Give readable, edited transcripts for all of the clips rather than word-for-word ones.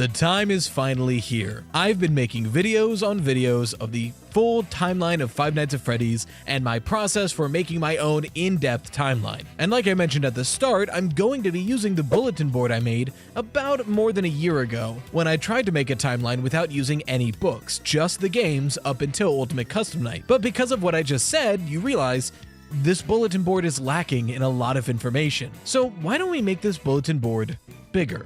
The time is finally here. I've been making videos on videos of the full timeline of Five Nights at Freddy's and my process for making my own in-depth timeline. And like I mentioned at the start, I'm going to be using the bulletin board I made about more than a year ago when I tried to make a timeline without using any books, just the games up until Ultimate Custom Night. But because of what I just said, you realize this bulletin board is lacking in a lot of information. So why don't we make this bulletin board bigger?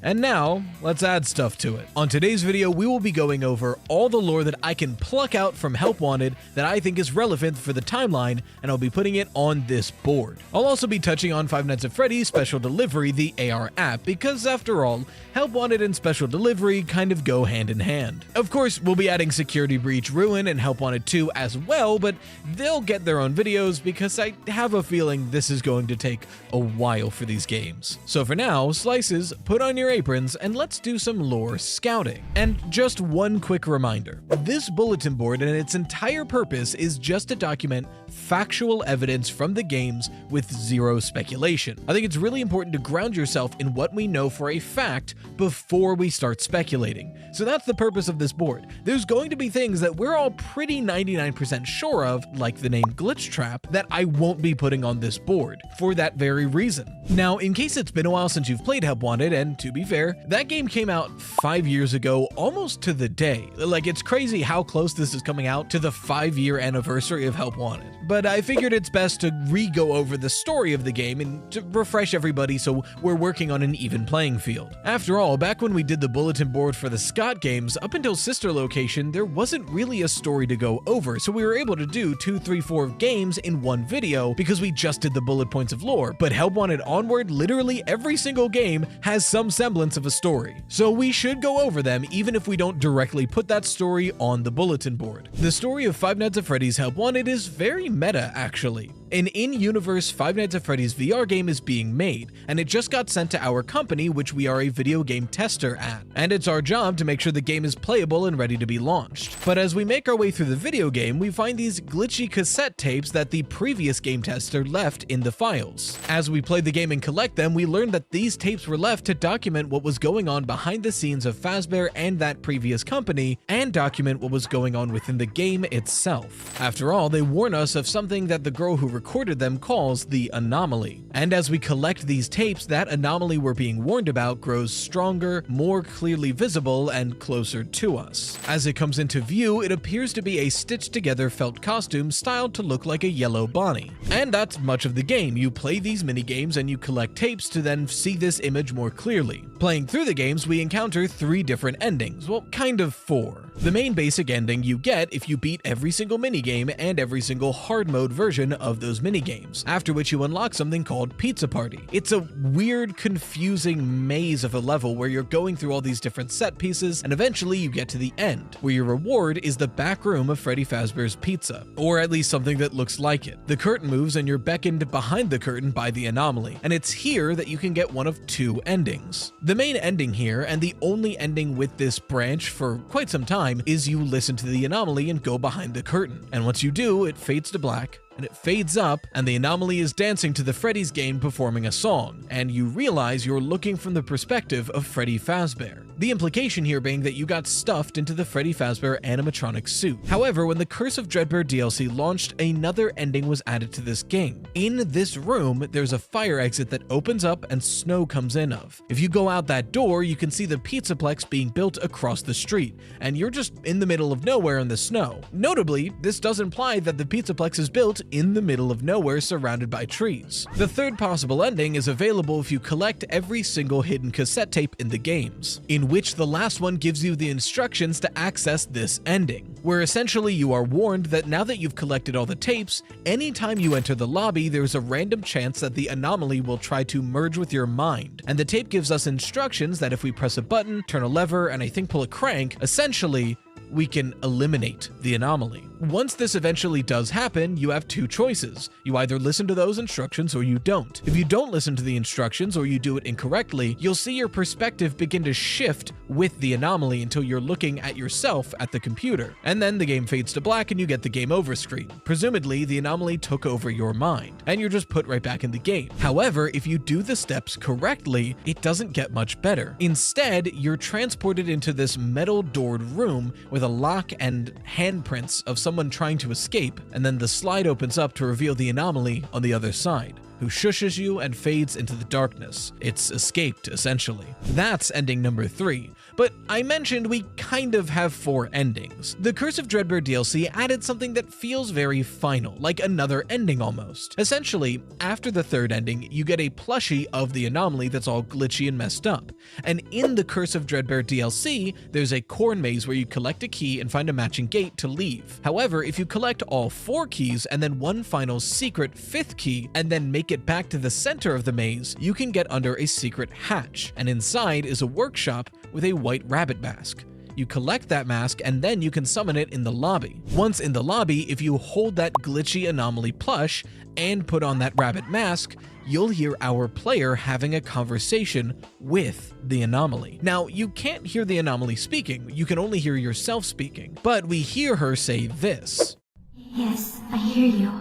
And now, let's add stuff to it. On today's video, we will be going over all the lore that I can pluck out from Help Wanted that I think is relevant for the timeline, and I'll be putting it on this board. I'll also be touching on Five Nights at Freddy's Special Delivery, the AR app, because after all, Help Wanted and Special Delivery kind of go hand in hand. Of course, we'll be adding Security Breach Ruin and Help Wanted 2 as well, but they'll get their own videos because I have a feeling this is going to take a while for these games. So for now, Slices, put on your aprons and let's do some lore scouting. And just one quick reminder, this bulletin board and its entire purpose is just to document factual evidence from the games with zero speculation. I think it's really important to ground yourself in what we know for a fact before we start speculating. So that's the purpose of this board. There's going to be things that we're all pretty 99% sure of, like the name Glitchtrap, that I won't be putting on this board for that very reason. Now, in case it's been a while since you've played Help Wanted, and to be fair, that game came out 5 years ago, almost to the day. Like, it's crazy how close this is coming out to the 5-year anniversary of Help Wanted. But I figured it's best to re-go over the story of the game and to refresh everybody so we're working on an even playing field. After all, back when we did the bulletin board for the Scott games, up until Sister Location, there wasn't really a story to go over, so we were able to do 2, 3, 4 games in one video because we just did the bullet points of lore. But Help Wanted onward, literally every single game has some semblance of a story. So we should go over them even if we don't directly put that story on the bulletin board. The story of Five Nights at Freddy's Help Wanted is very meta, actually. An in-universe Five Nights at Freddy's VR game is being made, and it just got sent to our company, which we are a video game tester at. And it's our job to make sure the game is playable and ready to be launched. But as we make our way through the video game, we find these glitchy cassette tapes that the previous game tester left in the files. As we play the game and collect them, we learn that these tapes were left to document what was going on behind the scenes of Fazbear and that previous company, and document what was going on within the game itself. After all, they warn us of something that the girl who recorded them calls the anomaly. And as we collect these tapes, that anomaly we're being warned about grows stronger, more clearly visible, and closer to us. As it comes into view, it appears to be a stitched together felt costume styled to look like a yellow Bonnie. And that's much of the game. You play these mini-games and you collect tapes to then see this image more clearly. Playing through the games, we encounter 3 different endings, well, kind of 4. The main basic ending you get if you beat every single minigame and every single hard mode version of those minigames, after which you unlock something called Pizza Party. It's a weird, confusing maze of a level where you're going through all these different set pieces, and eventually you get to the end, where your reward is the back room of Freddy Fazbear's Pizza, or at least something that looks like it. The curtain moves and you're beckoned behind the curtain by the anomaly, and it's here that you can get one of 2 endings. The main ending here, and the only ending with this branch for quite some time, is you listen to the anomaly and go behind the curtain. And once you do, it fades to black, and it fades up, and the anomaly is dancing to the Freddy's game performing a song, and you realize you're looking from the perspective of Freddy Fazbear. The implication here being that you got stuffed into the Freddy Fazbear animatronic suit. However, when the Curse of Dreadbear DLC launched, another ending was added to this game. In this room, there's a fire exit that opens up and snow comes in of. If you go out that door, you can see the Pizzaplex being built across the street, and you're just in the middle of nowhere in the snow. Notably, this does imply that the Pizzaplex is built in the middle of nowhere surrounded by trees. The third possible ending is available if you collect every single hidden cassette tape in the games, in which the last one gives you the instructions to access this ending, where essentially you are warned that now that you've collected all the tapes, anytime you enter the lobby, there's a random chance that the anomaly will try to merge with your mind. And the tape gives us instructions that if we press a button, turn a lever, and I think pull a crank, essentially, we can eliminate the anomaly. Once this eventually does happen, you have two choices. You either listen to those instructions or you don't. If you don't listen to the instructions or you do it incorrectly, you'll see your perspective begin to shift with the anomaly until you're looking at yourself at the computer. And then the game fades to black and you get the game over screen. Presumably, the anomaly took over your mind, and you're just put right back in the game. However, if you do the steps correctly, it doesn't get much better. Instead, you're transported into this metal doored room with a lock and handprints of someone trying to escape, and then the slide opens up to reveal the anomaly on the other side, who shushes you and fades into the darkness. It's escaped, essentially. That's ending number 3. But I mentioned we kind of have 4 endings. The Curse of Dreadbear DLC added something that feels very final, like another ending almost. Essentially, after the 3rd ending, you get a plushie of the anomaly that's all glitchy and messed up. And in the Curse of Dreadbear DLC, there's a corn maze where you collect a key and find a matching gate to leave. However, if you collect all 4 keys and then one final secret 5th key, and then make it back to the center of the maze, you can get under a secret hatch, and inside is a workshop with a white rabbit mask. You collect that mask and then you can summon it in the lobby. Once in the lobby, if you hold that glitchy anomaly plush and put on that rabbit mask, you'll hear our player having a conversation with the anomaly. Now, you can't hear the anomaly speaking, you can only hear yourself speaking, but we hear her say this. Yes, I hear you.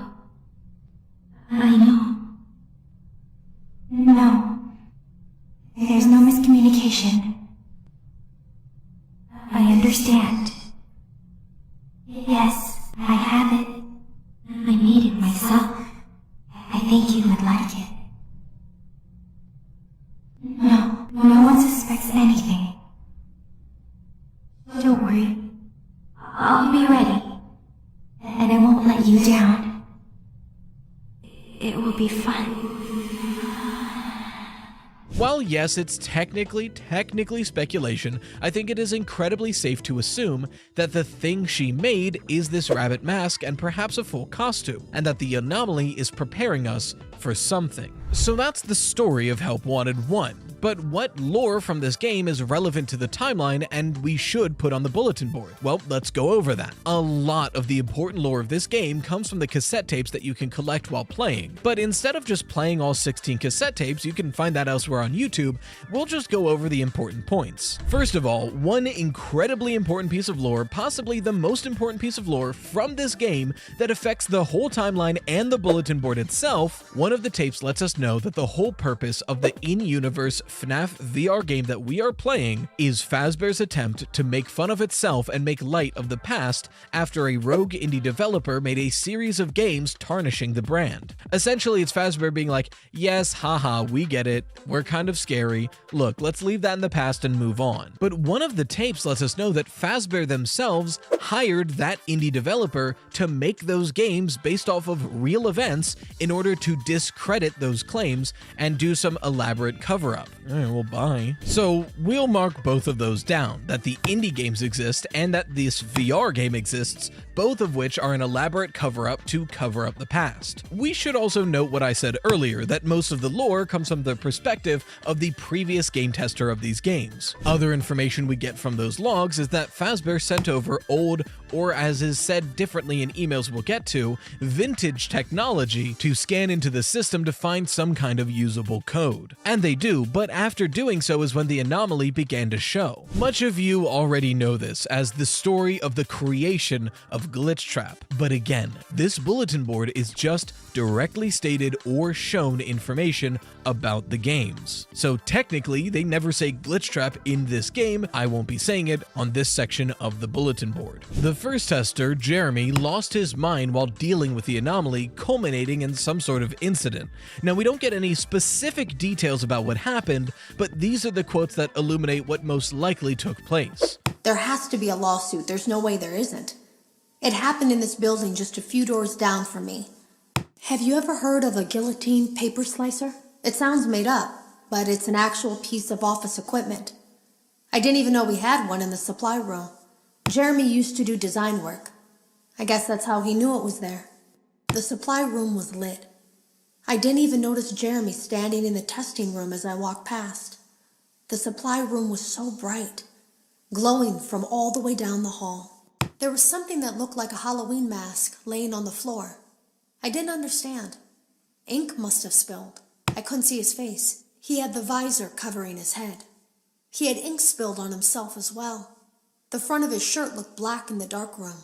I know. No. There's no miscommunication. I understand. Yes, I have it. I made it myself. I think you would like it. No one suspects anything. Don't worry. I'll be ready. And I won't let you down. It will be fun. While yes, it's technically speculation, I think it is incredibly safe to assume that the thing she made is this rabbit mask and perhaps a full costume, and that the anomaly is preparing us for something. So that's the story of Help Wanted 1. But what lore from this game is relevant to the timeline and we should put on the bulletin board? Well, let's go over that. A lot of the important lore of this game comes from the cassette tapes that you can collect while playing. But instead of just playing all 16 cassette tapes, you can find that elsewhere on YouTube, we'll just go over the important points. First of all, one incredibly important piece of lore, possibly the most important piece of lore from this game that affects the whole timeline and the bulletin board itself, one of the tapes lets us know that the whole purpose of the in-universe FNAF VR game that we are playing is Fazbear's attempt to make fun of itself and make light of the past after a rogue indie developer made a series of games tarnishing the brand. Essentially, it's Fazbear being like, yes, haha, we get it, we're kind of scary, look, let's leave that in the past and move on. But one of the tapes lets us know that Fazbear themselves hired that indie developer to make those games based off of real events in order to discredit those claims and do some elaborate cover-up. Well, bye. So we'll mark both of those down, that the indie games exist and that this VR game exists, both of which are an elaborate cover-up to cover up the past. We should also note what I said earlier, that most of the lore comes from the perspective of the previous game tester of these games. Other information we get from those logs is that Fazbear sent over old, or as is said differently in emails we'll get to, vintage technology to scan into the system to find some kind of usable code. And they do, but after doing so is when the anomaly began to show. Much of you already know this as the story of the creation of Glitchtrap, but again, this bulletin board is just directly stated or shown information about the games. So technically, they never say Glitchtrap in this game. I won't be saying it on this section of the bulletin board. The first tester, Jeremy, lost his mind while dealing with the anomaly, culminating in some sort of incident. Now, we don't get any specific details about what happened, but these are the quotes that illuminate what most likely took place. There has to be a lawsuit. There's no way there isn't. It happened in this building just a few doors down from me. Have you ever heard of a guillotine paper slicer? It sounds made up, but it's an actual piece of office equipment. I didn't even know we had one in the supply room. Jeremy used to do design work. I guess that's how he knew it was there. The supply room was lit. I didn't even notice Jeremy standing in the testing room as I walked past. The supply room was so bright, glowing from all the way down the hall. There was something that looked like a Halloween mask laying on the floor. I didn't understand. Ink must have spilled. I couldn't see his face. He had the visor covering his head. He had ink spilled on himself as well. The front of his shirt looked black in the dark room.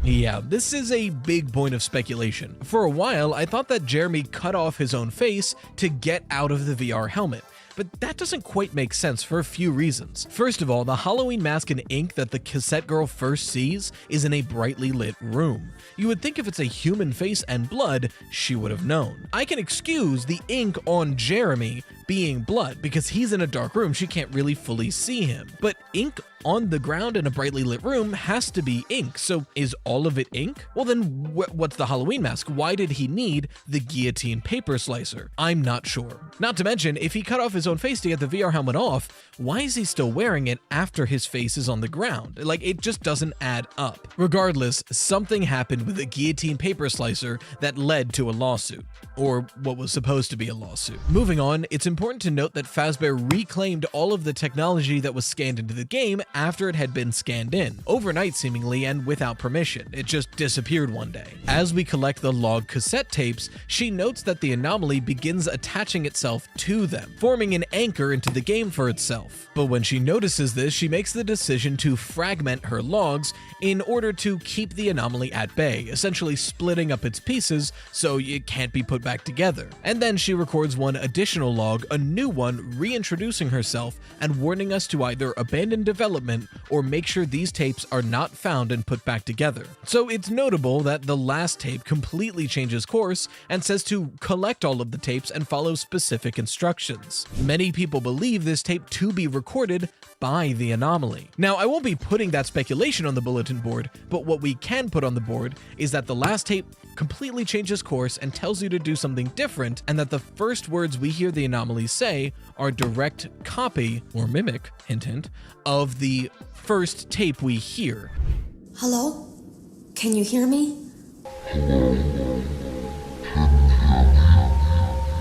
Yeah, this is a big point of speculation. For a while, I thought that Jeremy cut off his own face to get out of the VR helmet, but that doesn't quite make sense for a few reasons. First of all, the Halloween mask and ink that the cassette girl first sees is in a brightly lit room. You would think if it's a human face and blood, she would have known. I can excuse the ink on Jeremy being blood because he's in a dark room, she can't really fully see him. But ink on the ground in a brightly lit room has to be ink, so is all of it ink? Well then what's the Halloween mask? Why did he need the guillotine paper slicer? I'm not sure. Not to mention, if he cut off his own face to get the VR helmet off, why is he still wearing it after his face is on the ground? Like, it just doesn't add up. Regardless, something happened with the guillotine paper slicer that led to a lawsuit, or what was supposed to be a lawsuit. Moving on, it's important to note that Fazbear reclaimed all of the technology that was scanned into the game after it had been scanned in, overnight seemingly and without permission. It just disappeared one day. As we collect the log cassette tapes, she notes that the anomaly begins attaching itself to them, forming an anchor into the game for itself. But when she notices this, she makes the decision to fragment her logs in order to keep the anomaly at bay, essentially splitting up its pieces so it can't be put back together. And then she records one additional log, a new one reintroducing herself and warning us to either abandon development or make sure these tapes are not found and put back together. So it's notable that the last tape completely changes course and says to collect all of the tapes and follow specific instructions. Many people believe this tape to be recorded by the anomaly. Now, I won't be putting that speculation on the bulletin board, but what we can put on the board is that the last tape completely changes course and tells you to do something different, and that the first words we hear the anomaly say are direct copy, or mimic, hint hint, of the first tape we hear. Hello? Can you hear me?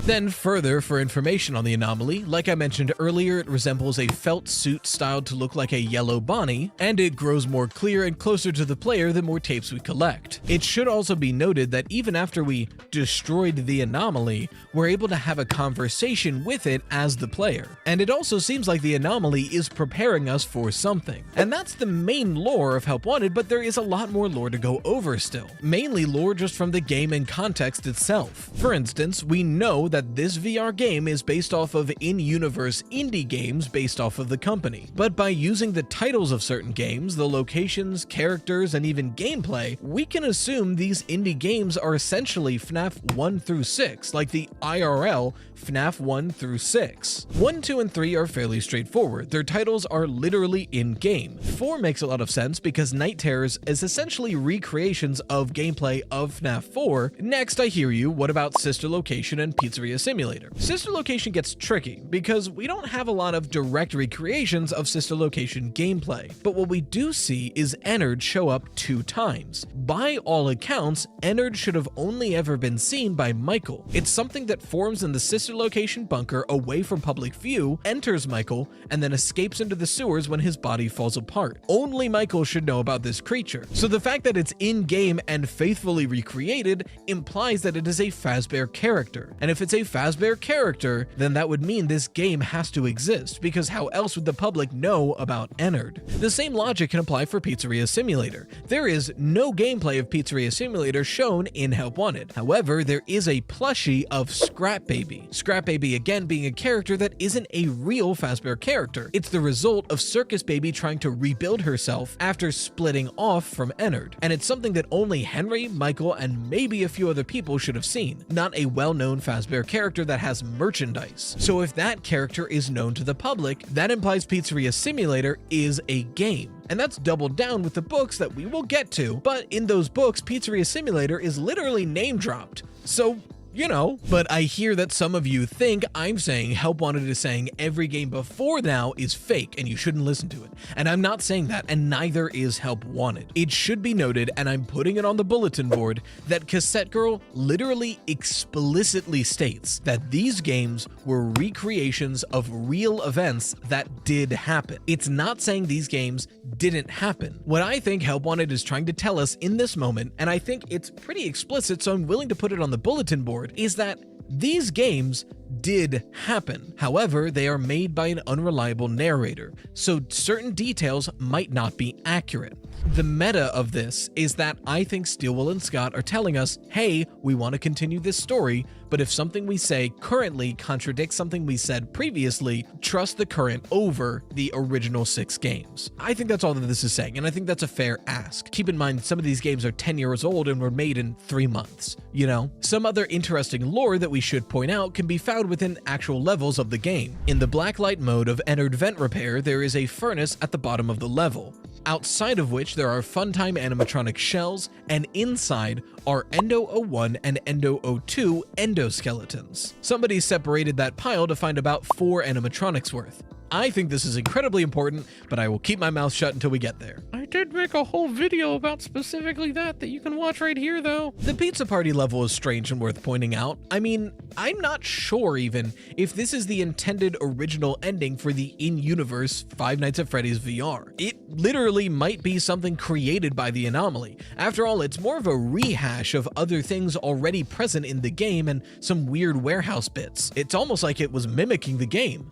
Then further, for information on the anomaly, like I mentioned earlier, it resembles a felt suit styled to look like a yellow Bonnie, and it grows more clear and closer to the player the more tapes we collect. It should also be noted that even after we destroyed the anomaly, we're able to have a conversation with it as the player. And it also seems like the anomaly is preparing us for something. And that's the main lore of Help Wanted, but there is a lot more lore to go over still. Mainly lore just from the game and context itself. For instance, we know that this VR game is based off of in-universe indie games based off of the company. But by using the titles of certain games, the locations, characters, and even gameplay, we can assume these indie games are essentially FNAF 1 through 6, like the IRL FNAF 1 through 6. 1, 2, and 3 are fairly straightforward. Their titles are literally in-game. 4 makes a lot of sense because Night Terrors is essentially recreations of gameplay of FNAF 4. Next, I hear you, what about Sister Location and Pizzeria Simulator? Sister Location gets tricky because we don't have a lot of direct recreations of Sister Location gameplay, but what we do see is Ennard show up 2 times. By all accounts, Ennard should have only ever been seen by Michael. It's something that forms in the Sister Location bunker away from public view, enters Michael, and then escapes into the sewers when his body falls apart. Only Michael should know about this creature. So the fact that it's in-game and faithfully recreated implies that it is a Fazbear character. And if it's a Fazbear character, then that would mean this game has to exist, because how else would the public know about Ennard? The same logic can apply for Pizzeria Simulator. There is no gameplay of Pizzeria Simulator shown in Help Wanted. However, there is a plushie of Scrap Baby. Scrap Baby again being a character that isn't a real Fazbear character. It's the result of Circus Baby trying to rebuild herself after splitting off from Ennard. And it's something that only Henry, Michael, and maybe a few other people should have seen, not a well-known Fazbear character that has merchandise. So if that character is known to the public, that implies Pizzeria Simulator is a game. And that's doubled down with the books that we will get to, but in those books, Pizzeria Simulator is literally name dropped. So you know. But I hear that some of you think I'm saying Help Wanted is saying every game before now is fake and you shouldn't listen to it. And I'm not saying that, and neither is Help Wanted. It should be noted, and I'm putting it on the bulletin board, that Cassette Girl literally explicitly states that these games were recreations of real events that did happen. It's not saying these games didn't happen. What I think Help Wanted is trying to tell us in this moment, and I think it's pretty explicit, so I'm willing to put it on the bulletin board, is that these games did happen. However, they are made by an unreliable narrator, so certain details might not be accurate. The meta of this is that I think Steelwell and Scott are telling us, hey, we want to continue this story, but if something we say currently contradicts something we said previously, trust the current over the original 6 games. I think that's all that this is saying, and I think that's a fair ask. Keep in mind, some of these games are 10 years old and were made in 3 months, you know? Some other interesting lore that we should point out can be found within actual levels of the game. In the blacklight mode of Entered Vent Repair, there is a furnace at the bottom of the level, outside of which there are Funtime animatronic shells, and inside are Endo 01 and Endo 02 endoskeletons. Somebody separated that pile to find about 4 animatronics worth. I think this is incredibly important, but I will keep my mouth shut until we get there. I did make a whole video about specifically that you can watch right here, though. The pizza party level is strange and worth pointing out. I mean, I'm not sure even if this is the intended original ending for the in-universe Five Nights at Freddy's VR. It literally might be something created by the anomaly. After all, it's more of a rehash of other things already present in the game and some weird warehouse bits. It's almost like it was mimicking the game.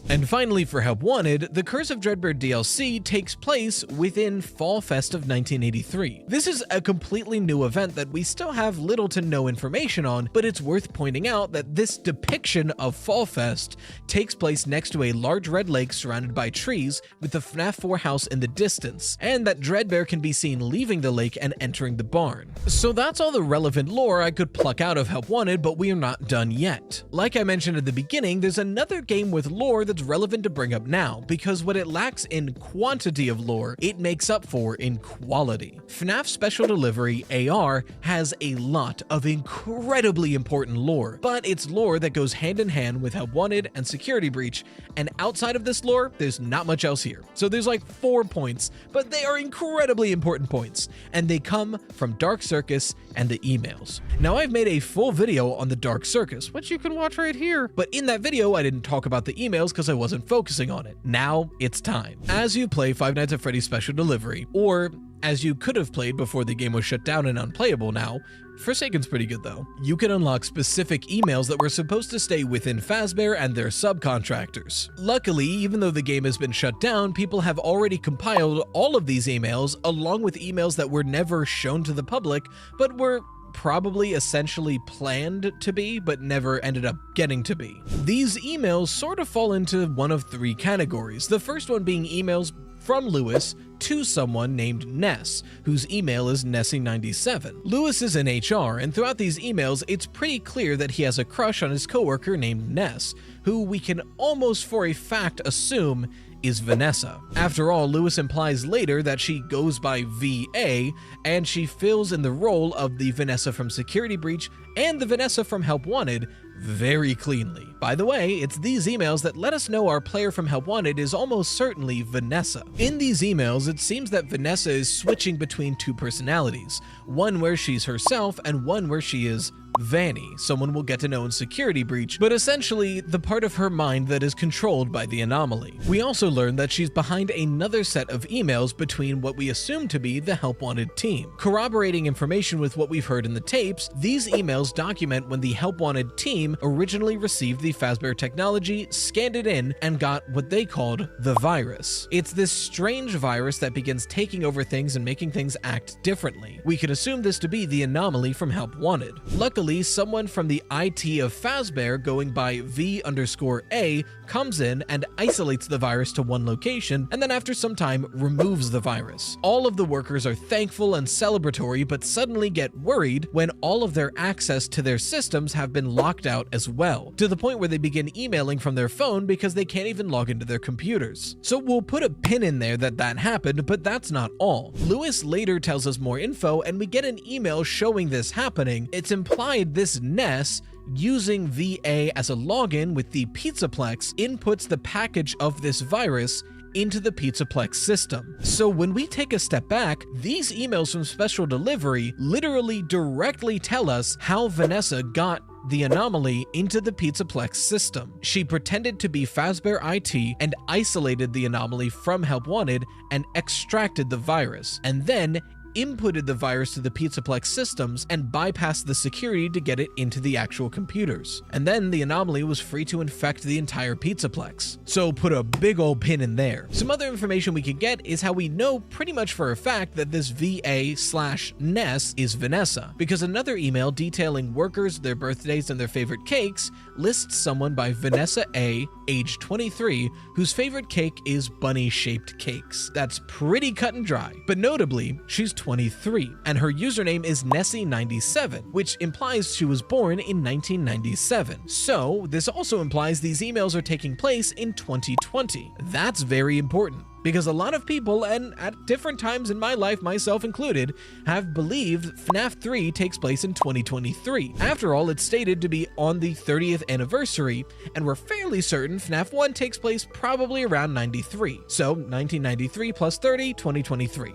And finally, for Help Wanted, the Curse of Dreadbeard DLC takes place within Fall Fest of 1983. This is a completely new event that we still have little to no information on, but it's worth pointing out that this depiction of Fall Fest takes place next to a large red lake surrounded by trees with the FNAF 4 house in the distance, and that Dreadbear can be seen leaving the lake and entering the barn. So that's all the relevant lore I could pluck out of Help Wanted, but we are not done yet. Like I mentioned at the beginning, there's another game with lore that's relevant to bring up now, because what it lacks in quantity of lore, it makes up for in quality. FNAF Special Delivery AR has a lot of incredibly important lore, but it's lore that goes hand in hand with Help Wanted and Security Breach, and outside of this lore, there's not much else here. So there's like 4 points, but they are incredibly important points, and they come from Dark Circus and the emails. Now, I've made a full video on the Dark Circus, which you can watch right here, but in that video, I didn't talk about the emails because I wasn't focusing on it. Now it's time. As you play Five Nights at Freddy's Special Delivery, or as you could have played before the game was shut down and unplayable now, Forsaken's pretty good though. You can unlock specific emails that were supposed to stay within Fazbear and their subcontractors. Luckily, even though the game has been shut down, people have already compiled all of these emails along with emails that were never shown to the public, but were probably essentially planned to be, but never ended up getting to be. These emails sort of fall into one of 3 categories. The first one being emails from Lewis to someone named Ness, whose email is Nessie97. Lewis is in HR, and throughout these emails, it's pretty clear that he has a crush on his coworker named Ness, who we can almost for a fact assume is Vanessa. After all, Lewis implies later that she goes by VA, and she fills in the role of the Vanessa from Security Breach and the Vanessa from Help Wanted very cleanly. By the way, it's these emails that let us know our player from Help Wanted is almost certainly Vanessa. In these emails, it seems that Vanessa is switching between 2 personalities, one where she's herself and one where she is Vanny, someone we'll get to know in Security Breach, but essentially the part of her mind that is controlled by the anomaly. We also learn that she's behind another set of emails between what we assume to be the Help Wanted team. Corroborating information with what we've heard in the tapes, these emails document when the Help Wanted team originally received the Fazbear technology, scanned it in, and got what they called the virus. It's this strange virus that begins taking over things and making things act differently. We can assume this to be the anomaly from Help Wanted. Luckily, someone from the IT of Fazbear going by V_A comes in and isolates the virus to one location, and then after some time removes the virus. All of the workers are thankful and celebratory, but suddenly get worried when all of their access to their systems have been locked out as well, to the point where they begin emailing from their phone because they can't even log into their computers. So we'll put a pin in there that happened, but that's not all. Lewis later tells us more info, and we get an email showing this happening. It's implied inside this NES, using VA as a login with the Pizzaplex inputs the package of this virus into the Pizzaplex system. So when we take a step back, these emails from Special Delivery literally directly tell us how Vanessa got the anomaly into the Pizzaplex system. She pretended to be Fazbear IT and isolated the anomaly from Help Wanted and extracted the virus, and then inputted the virus to the Pizzaplex systems and bypassed the security to get it into the actual computers. And then the anomaly was free to infect the entire Pizzaplex. So put a big old pin in there. Some other information we could get is how we know pretty much for a fact that this VA/NES is Vanessa, because another email detailing workers, their birthdays, and their favorite cakes lists someone by Vanessa A, age 23, whose favorite cake is bunny-shaped cakes. That's pretty cut and dry. But notably, she's 23, and her username is Nessie97, which implies she was born in 1997. So this also implies these emails are taking place in 2020. That's very important, because a lot of people, and at different times in my life, myself included, have believed FNAF 3 takes place in 2023. After all, it's stated to be on the 30th anniversary, and we're fairly certain FNAF 1 takes place probably around 93. So 1993 plus 30, 2023.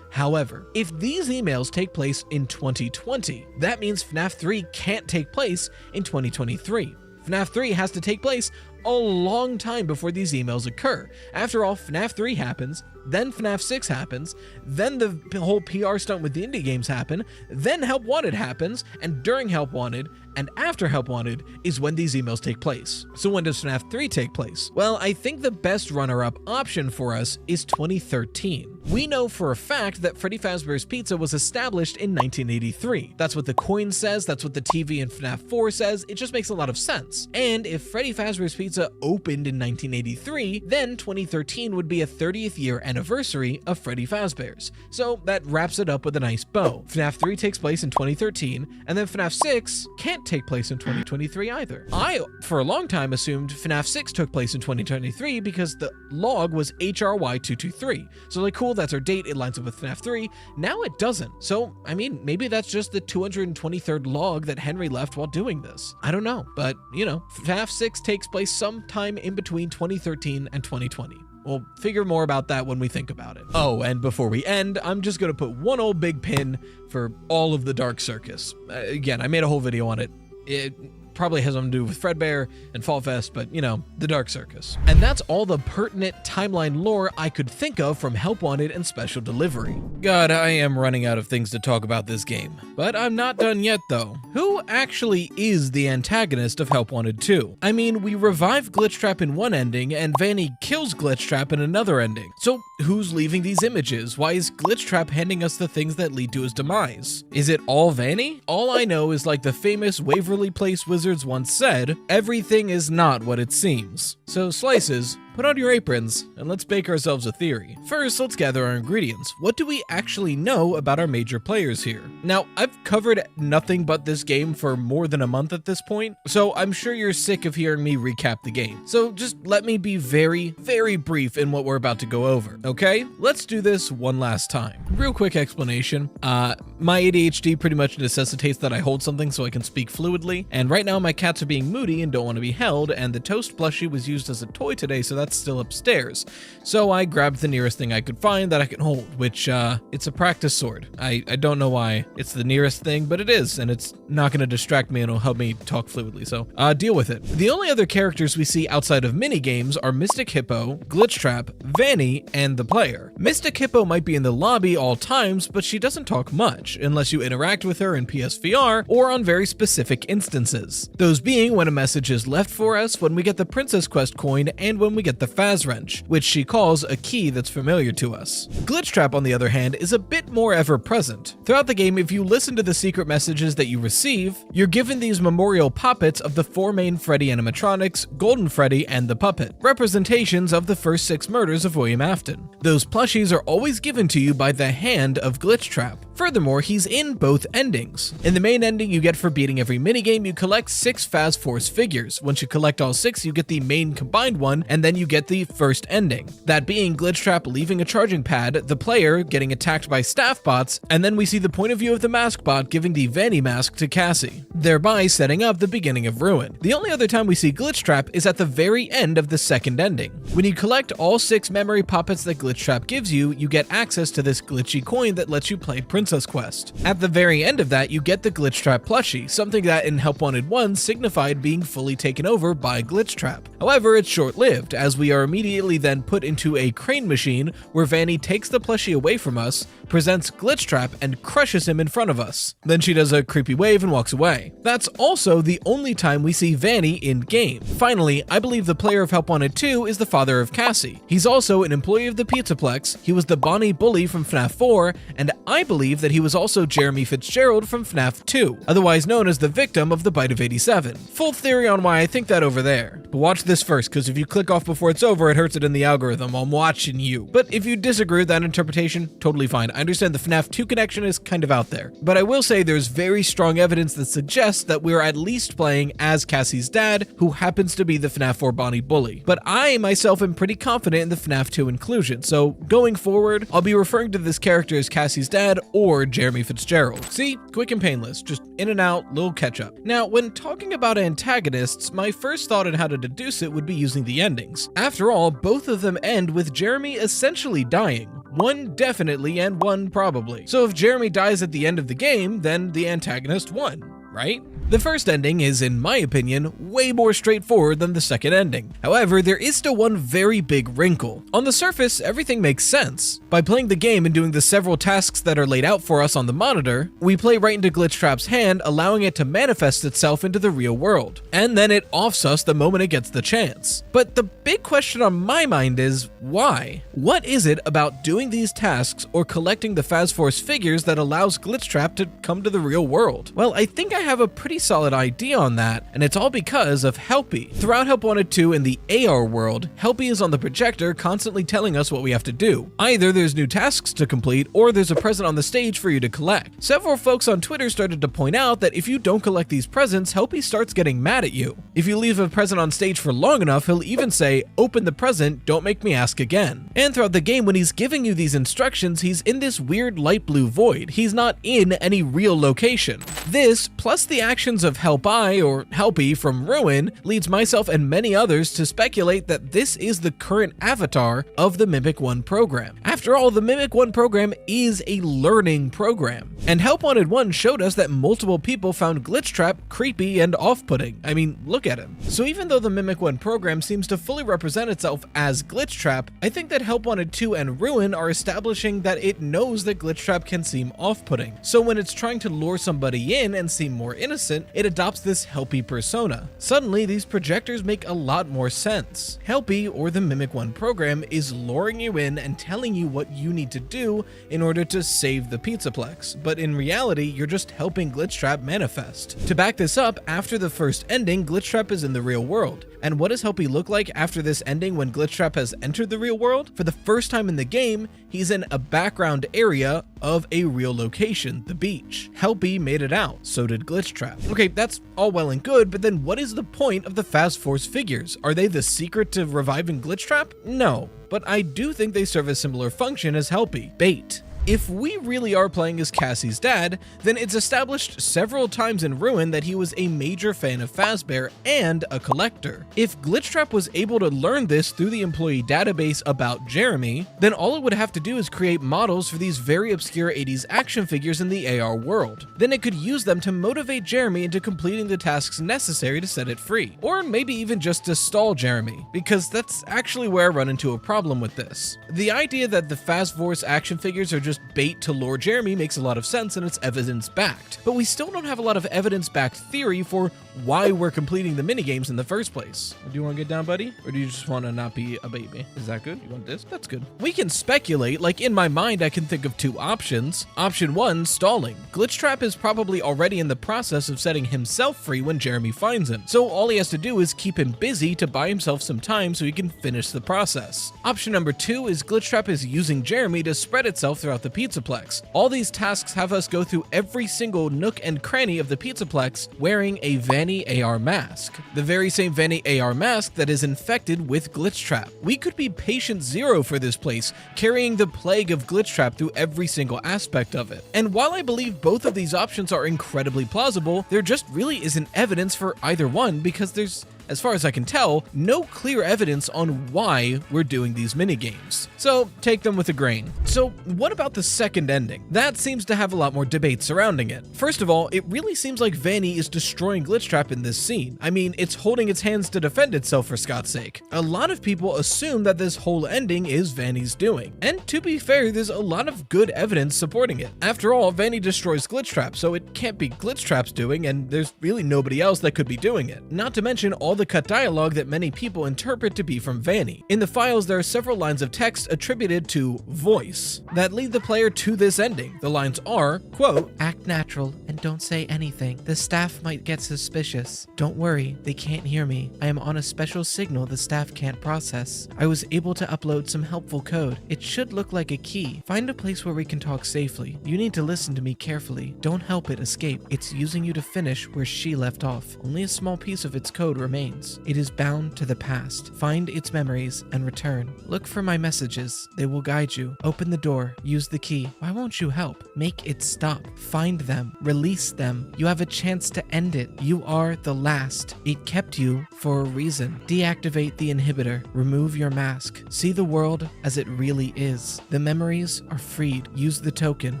However, if these emails take place in 2020, that means FNAF 3 can't take place in 2023. FNAF 3 has to take place a long time before these emails occur. After all, FNAF 3 happens, then FNAF 6 happens, then the whole PR stunt with the indie games happen, then Help Wanted happens, and during Help Wanted and after Help Wanted is when these emails take place. So when does FNAF 3 take place? Well, I think the best runner-up option for us is 2013. We know for a fact that Freddy Fazbear's Pizza was established in 1983. That's what the coin says, that's what the TV in FNAF 4 says, it just makes a lot of sense. And if Freddy Fazbear's Pizza opened in 1983, then 2013 would be a 30th year anniversary of Freddy Fazbear's. So that wraps it up with a nice bow. FNAF 3 takes place in 2013, and then FNAF 6 can't take place in 2023 either. I, for a long time, assumed FNAF 6 took place in 2023 because the log was HRY223. So like, cool, that's our date, it lines up with FNAF 3. Now it doesn't. So, I mean, maybe that's just the 223rd log that Henry left while doing this. I don't know, but, you know, FNAF 6 takes place sometime in between 2013 and 2020. We'll figure more about that when we think about it. Oh, and before we end, I'm just gonna put one old big pin for all of the Dark Circus. Again, I made a whole video on it. It probably has something to do with Fredbear and Fall Fest, but you know, the Dark Circus. And that's all the pertinent timeline lore I could think of from Help Wanted and Special Delivery. God, I am running out of things to talk about this game. But I'm not done yet though. Who actually is the antagonist of Help Wanted 2? I mean, we revive Glitchtrap in one ending, and Vanny kills Glitchtrap in another ending. So who's leaving these images? Why is Glitchtrap handing us the things that lead to his demise? Is it all Vanny? All I know is, like the famous Waverly Place wizards once said, everything is not what it seems. So Slices, put on your aprons, and let's bake ourselves a theory. First, let's gather our ingredients. What do we actually know about our major players here? Now, I've covered nothing but this game for more than a month at this point, so I'm sure you're sick of hearing me recap the game. So just let me be very, very brief in what we're about to go over, okay? Let's do this one last time. Real quick explanation. My ADHD pretty much necessitates that I hold something so I can speak fluidly, and right now my cats are being moody and don't want to be held, and the toast plushie was used as a toy today, so that's still upstairs. So I grabbed the nearest thing I could find that I can hold, which, it's a practice sword. I don't know why it's the nearest thing, but it is, and it's not going to distract me and it'll help me talk fluidly, so deal with it. The only other characters we see outside of minigames are Mystic Hippo, Glitchtrap, Vanny, and the player. Mystic Hippo might be in the lobby all times, but she doesn't talk much, unless you interact with her in PSVR or on very specific instances. Those being when a message is left for us, when we get the Princess Quest coin, and when we get the Faz Wrench, which she calls a key that's familiar to us. Glitchtrap, on the other hand, is a bit more ever-present. Throughout the game, if you listen to the secret messages that you receive, you're given these memorial puppets of the four main Freddy animatronics, Golden Freddy, and the Puppet, representations of the first 6 murders of William Afton. Those plushies are always given to you by the hand of Glitchtrap. Furthermore, he's in both endings. In the main ending, you get for beating every minigame, you collect 6 Phase Force figures. Once you collect all 6, you get the main combined one, and then you get the first ending. That being Glitchtrap leaving a charging pad, the player getting attacked by staff bots, and then we see the point of view of the mask bot giving the Vanny mask to Cassie, thereby setting up the beginning of Ruin. The only other time we see Glitchtrap is at the very end of the second ending. When you collect all 6 memory puppets that Glitchtrap gives you, you get access to this glitchy coin that lets you play Princess Quest. At the very end of that, you get the Glitchtrap plushie, something that in Help Wanted 1 signified being fully taken over by Glitchtrap. However, it's short-lived, as we are immediately then put into a crane machine where Vanny takes the plushie away from us, presents Glitchtrap, and crushes him in front of us. Then she does a creepy wave and walks away. That's also the only time we see Vanny in-game. Finally, I believe the player of Help Wanted 2 is the father of Cassie. He's also an employee of the Pizzaplex, he was the Bonnie bully from FNAF 4, and I believe that he was also Jeremy Fitzgerald from FNAF 2, otherwise known as the victim of the Bite of 87. Full theory on why I think that over there. But watch this first, because if you click off before it's over, it hurts it in the algorithm. I'm watching you. But if you disagree with that interpretation, totally fine. I understand the FNAF 2 connection is kind of out there. But I will say there's very strong evidence that suggests that we're at least playing as Cassie's dad, who happens to be the FNAF 4 Bonnie bully. But I myself am pretty confident in the FNAF 2 inclusion, so going forward, I'll be referring to this character as Cassie's dad or Jeremy Fitzgerald. See? Quick and painless, just in and out, little catch up. Now, when talking about antagonists, my first thought on how to deduce it would be using the endings. After all, both of them end with Jeremy essentially dying. One definitely and one probably. So if Jeremy dies at the end of the game, then the antagonist won, right? The first ending is, in my opinion, way more straightforward than the second ending. However, there is still one very big wrinkle. On the surface, everything makes sense. By playing the game and doing the several tasks that are laid out for us on the monitor, we play right into Glitchtrap's hand, allowing it to manifest itself into the real world. And then it offs us the moment it gets the chance. But the big question on my mind is, why? What is it about doing these tasks or collecting the Phase Force figures that allows Glitchtrap to come to the real world? Well, I think I have a pretty solid idea on that, and it's all because of Helpy. Throughout Help Wanted 2 in the AR world, Helpy is on the projector constantly telling us what we have to do. Either there's new tasks to complete, or there's a present on the stage for you to collect. Several folks on Twitter started to point out that if you don't collect these presents, Helpy starts getting mad at you. If you leave a present on stage for long enough, he'll even say, "Open the present, don't make me ask again." And throughout the game, when he's giving you these instructions, he's in this weird light blue void. He's not in any real location. This, plus the actions of Helpy or Helpy from Ruin, leads myself and many others to speculate that this is the current avatar of the Mimic 1 program. After all, the Mimic 1 program is a learning program. And Help Wanted 1 showed us that multiple people found Glitchtrap creepy and off-putting. I mean, look at him. So even though the Mimic 1 program seems to fully represent itself as Glitchtrap, I think that Help Wanted 2 and Ruin are establishing that it knows that Glitchtrap can seem off-putting. So when it's trying to lure somebody in and seem more innocent, it adopts this Helpy persona. Suddenly, these projectors make a lot more sense. Helpy, or the Mimic 1 program, is luring you in and telling you what you need to do in order to save the Pizzaplex, but in reality, you're just helping Glitchtrap manifest. To back this up, after the first ending, Glitchtrap is in the real world. And what does Helpy look like after this ending when Glitchtrap has entered the real world? For the first time in the game, he's in a background area of a real location, the beach. Helpy made it out, so did Glitchtrap. Okay, that's all well and good, but then what is the point of the Phase Force figures? Are they the secret to reviving Glitchtrap? No, but I do think they serve a similar function as Helpy, bait. If we really are playing as Cassie's dad, then it's established several times in Ruin that he was a major fan of Fazbear and a collector. If Glitchtrap was able to learn this through the employee database about Jeremy, then all it would have to do is create models for these very obscure 80s action figures in the AR world. Then it could use them to motivate Jeremy into completing the tasks necessary to set it free. Or maybe even just to stall Jeremy, because that's actually where I run into a problem with this. The idea that the Phase Force action figures are just bait to lure Jeremy makes a lot of sense and it's evidence-backed, but we still don't have a lot of evidence-backed theory for why we're completing the minigames in the first place. Do you want to get down, buddy? Or do you just want to not be a baby? Is that good? You want this? That's good. We can speculate, like in my mind I can think of two options. Option 1, stalling. Glitchtrap is probably already in the process of setting himself free when Jeremy finds him, so all he has to do is keep him busy to buy himself some time so he can finish the process. Option number 2 is Glitchtrap is using Jeremy to spread itself throughout throughout the Pizzaplex. All these tasks have us go through every single nook and cranny of the Pizzaplex wearing a Vanny AR mask. The very same Vanny AR mask that is infected with Glitchtrap. We could be patient zero for this place, carrying the plague of Glitchtrap through every single aspect of it. And while I believe both of these options are incredibly plausible, there just really isn't evidence for either one because there's, as far as I can tell, no clear evidence on why we're doing these minigames. So take them with a grain. So what about the second ending? That seems to have a lot more debate surrounding it. First of all, it really seems like Vanny is destroying Glitchtrap in this scene. I mean, it's holding its hands to defend itself for Scott's sake. A lot of people assume that this whole ending is Vanny's doing. And to be fair, there's a lot of good evidence supporting it. After all, Vanny destroys Glitchtrap, so it can't be Glitchtrap's doing, and there's really nobody else that could be doing it. Not to mention all the cut dialogue that many people interpret to be from Vanny. In the files, there are several lines of text attributed to voice that lead the player to this ending. The lines are, quote, "Act natural and don't say anything. The staff might get suspicious. Don't worry, they can't hear me. I am on a special signal the staff can't process. I was able to upload some helpful code. It should look like a key. Find a place where we can talk safely. You need to listen to me carefully. Don't help it escape. It's using you to finish where she left off. Only a small piece of its code remains. It is bound to the past. Find its memories and return. Look for my messages. They will guide you. Open the door. Use the key. Why won't you help? Make it stop. Find them. Release them. You have a chance to end it. You are the last. It kept you for a reason. Deactivate the inhibitor. Remove your mask. See the world as it really is. The memories are freed. Use the token.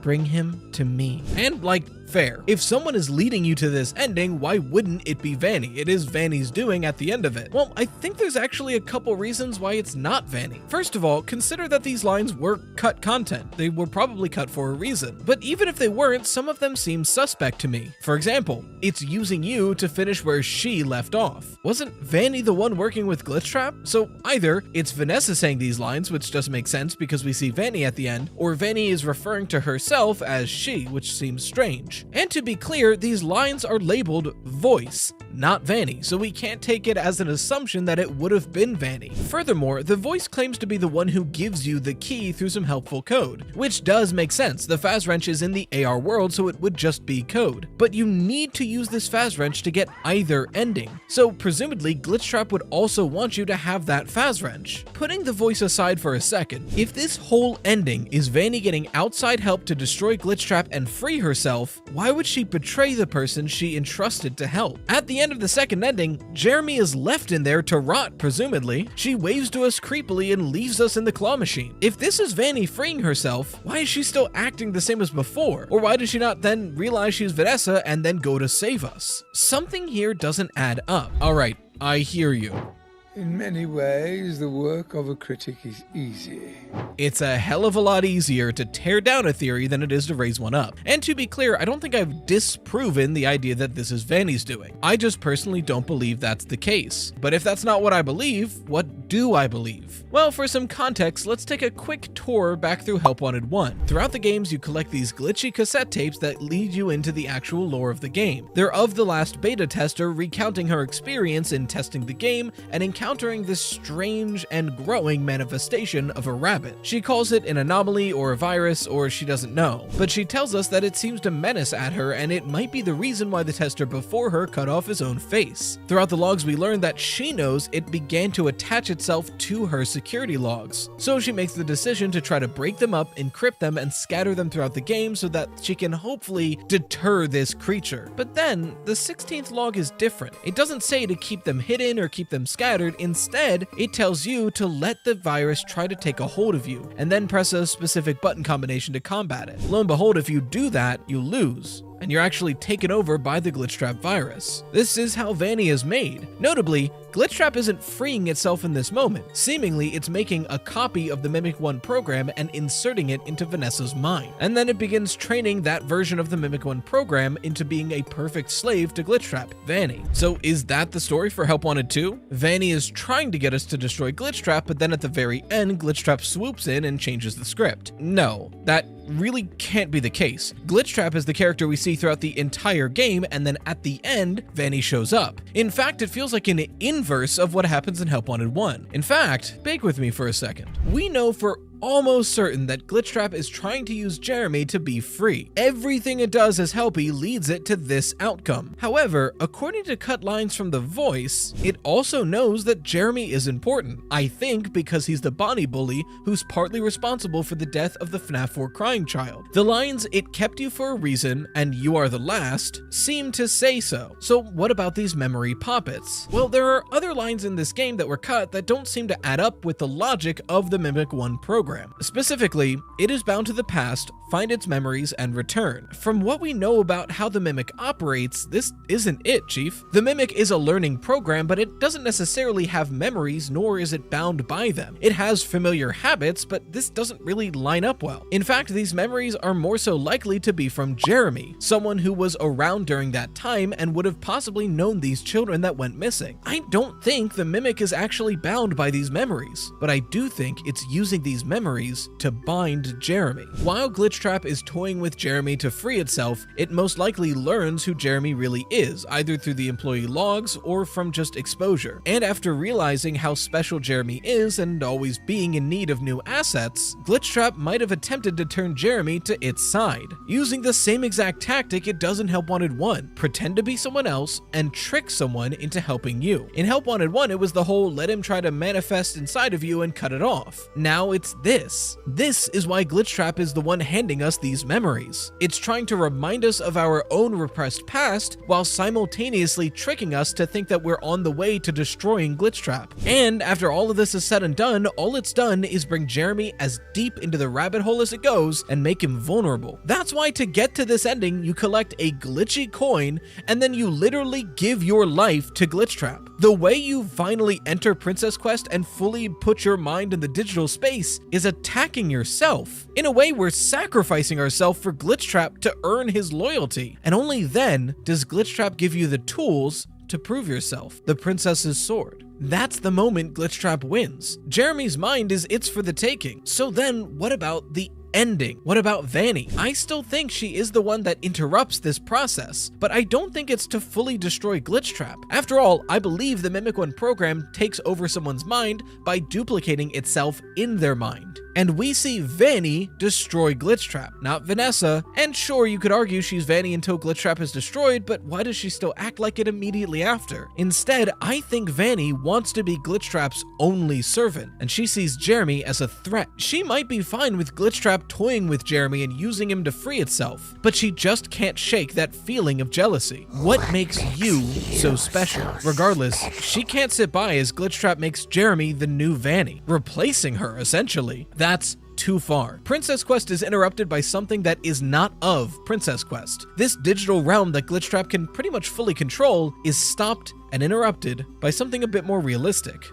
Bring him to me." And fair. If someone is leading you to this ending, why wouldn't it be Vanny? It is Vanny's doing at the end of it. Well, I think there's actually a couple reasons why it's not Vanny. First of all, consider that these lines were cut content. They were probably cut for a reason. But even if they weren't, some of them seem suspect to me. For example, it's using you to finish where she left off. Wasn't Vanny the one working with Glitchtrap? So either it's Vanessa saying these lines, which doesn't make sense because we see Vanny at the end, or Vanny is referring to herself as she, which seems strange. And to be clear, these lines are labeled voice, not Vanny, so we can't take it as an assumption that it would have been Vanny. Furthermore, the voice claims to be the one who gives you the key through some helpful code, which does make sense. The Faz Wrench is in the AR world, so it would just be code. But you need to use this Faz Wrench to get either ending. So presumably, Glitchtrap would also want you to have that Faz Wrench. Putting the voice aside for a second, if this whole ending is Vanny getting outside help to destroy Glitchtrap and free herself, why would she betray the person she entrusted to help? At the end of the second ending, Jeremy is left in there to rot, presumably. She waves to us creepily and leaves us in the claw machine. If this is Vanny freeing herself, why is she still acting the same as before? Or why does she not then realize she's Vanessa and then go to save us? Something here doesn't add up. Alright, I hear you. In many ways, the work of a critic is easy. It's a hell of a lot easier to tear down a theory than it is to raise one up. And to be clear, I don't think I've disproven the idea that this is Vanny's doing. I just personally don't believe that's the case. But if that's not what I believe, what do I believe? Well, for some context, let's take a quick tour back through Help Wanted 1. Throughout the games, you collect these glitchy cassette tapes that lead you into the actual lore of the game. They're of the last beta tester recounting her experience in testing the game and encountering this strange and growing manifestation of a rabbit. She calls it an anomaly or a virus, or she doesn't know, but she tells us that it seems to menace at her and it might be the reason why the tester before her cut off his own face. Throughout the logs, we learn that she knows it began to attach itself to her security logs, so she makes the decision to try to break them up, encrypt them, and scatter them throughout the game so that she can hopefully deter this creature. But then, the 16th log is different. It doesn't say to keep them hidden or keep them scattered. Instead, it tells you to let the virus try to take a hold of you, and then press a specific button combination to combat it. Lo and behold, if you do that, you lose, and you're actually taken over by the Glitchtrap virus. This is how Vanny is made. Notably, Glitchtrap isn't freeing itself in this moment. Seemingly, it's making a copy of the Mimic 1 program and inserting it into Vanessa's mind. And then it begins training that version of the Mimic 1 program into being a perfect slave to Glitchtrap, Vanny. So is that the story for Help Wanted 2? Vanny is trying to get us to destroy Glitchtrap, but then at the very end, Glitchtrap swoops in and changes the script. No, that really can't be the case. Glitchtrap is the character we see throughout the entire game, and then at the end, Vanny shows up. In fact, it feels like an inverse of what happens in Help Wanted 1. In fact, bake with me for a second. We know for almost certain that Glitchtrap is trying to use Jeremy to be free. Everything it does as Helpy leads it to this outcome. However, according to cut lines from the voice, it also knows that Jeremy is important. I think because he's the Bonnie bully who's partly responsible for the death of the FNAF 4 crying child. The lines "it kept you for a reason" and "you are the last" seem to say so. So what about these memory poppets? Well, there are other lines in this game that were cut that don't seem to add up with the logic of the Mimic 1 program. Specifically, it is bound to the past, find its memories, and return. From what we know about how the Mimic operates, this isn't it, Chief. The Mimic is a learning program, but it doesn't necessarily have memories, nor is it bound by them. It has familiar habits, but this doesn't really line up well. In fact, these memories are more so likely to be from Jeremy, someone who was around during that time and would have possibly known these children that went missing. I don't think the Mimic is actually bound by these memories, but I do think it's using these memories to bind Jeremy. While Glitchtrap is toying with Jeremy to free itself, it most likely learns who Jeremy really is, either through the employee logs or from just exposure. And after realizing how special Jeremy is and always being in need of new assets, Glitchtrap might have attempted to turn Jeremy to its side, using the same exact tactic it does in Help Wanted 1, pretend to be someone else and trick someone into helping you. In Help Wanted 1, it was the whole let him try to manifest inside of you and cut it off. Now it's this. This is why Glitchtrap is the one handing us these memories. It's trying to remind us of our own repressed past while simultaneously tricking us to think that we're on the way to destroying Glitchtrap. And after all of this is said and done, all it's done is bring Jeremy as deep into the rabbit hole as it goes and make him vulnerable. That's why to get to this ending, you collect a glitchy coin and then you literally give your life to Glitchtrap. The way you finally enter Princess Quest and fully put your mind in the digital space is attacking yourself. In a way, we're sacrificing ourselves for Glitchtrap to earn his loyalty. And only then does Glitchtrap give you the tools to prove yourself, the princess's sword. That's the moment Glitchtrap wins. Jeremy's mind is it's for the taking. So then what about the ending? What about Vanny? I still think she is the one that interrupts this process, but I don't think it's to fully destroy Glitchtrap. After all, I believe the Mimic 1 program takes over someone's mind by duplicating itself in their mind. And we see Vanny destroy Glitchtrap, not Vanessa. And sure, you could argue she's Vanny until Glitchtrap is destroyed, but why does she still act like it immediately after? Instead, I think Vanny wants to be Glitchtrap's only servant, and she sees Jeremy as a threat. She might be fine with Glitchtrap toying with Jeremy and using him to free itself, but she just can't shake that feeling of jealousy. What makes you so special? Regardless, she can't sit by as Glitchtrap makes Jeremy the new Vanny, replacing her essentially. That's too far. Princess Quest is interrupted by something that is not of Princess Quest. This digital realm that Glitchtrap can pretty much fully control is stopped and interrupted by something a bit more realistic.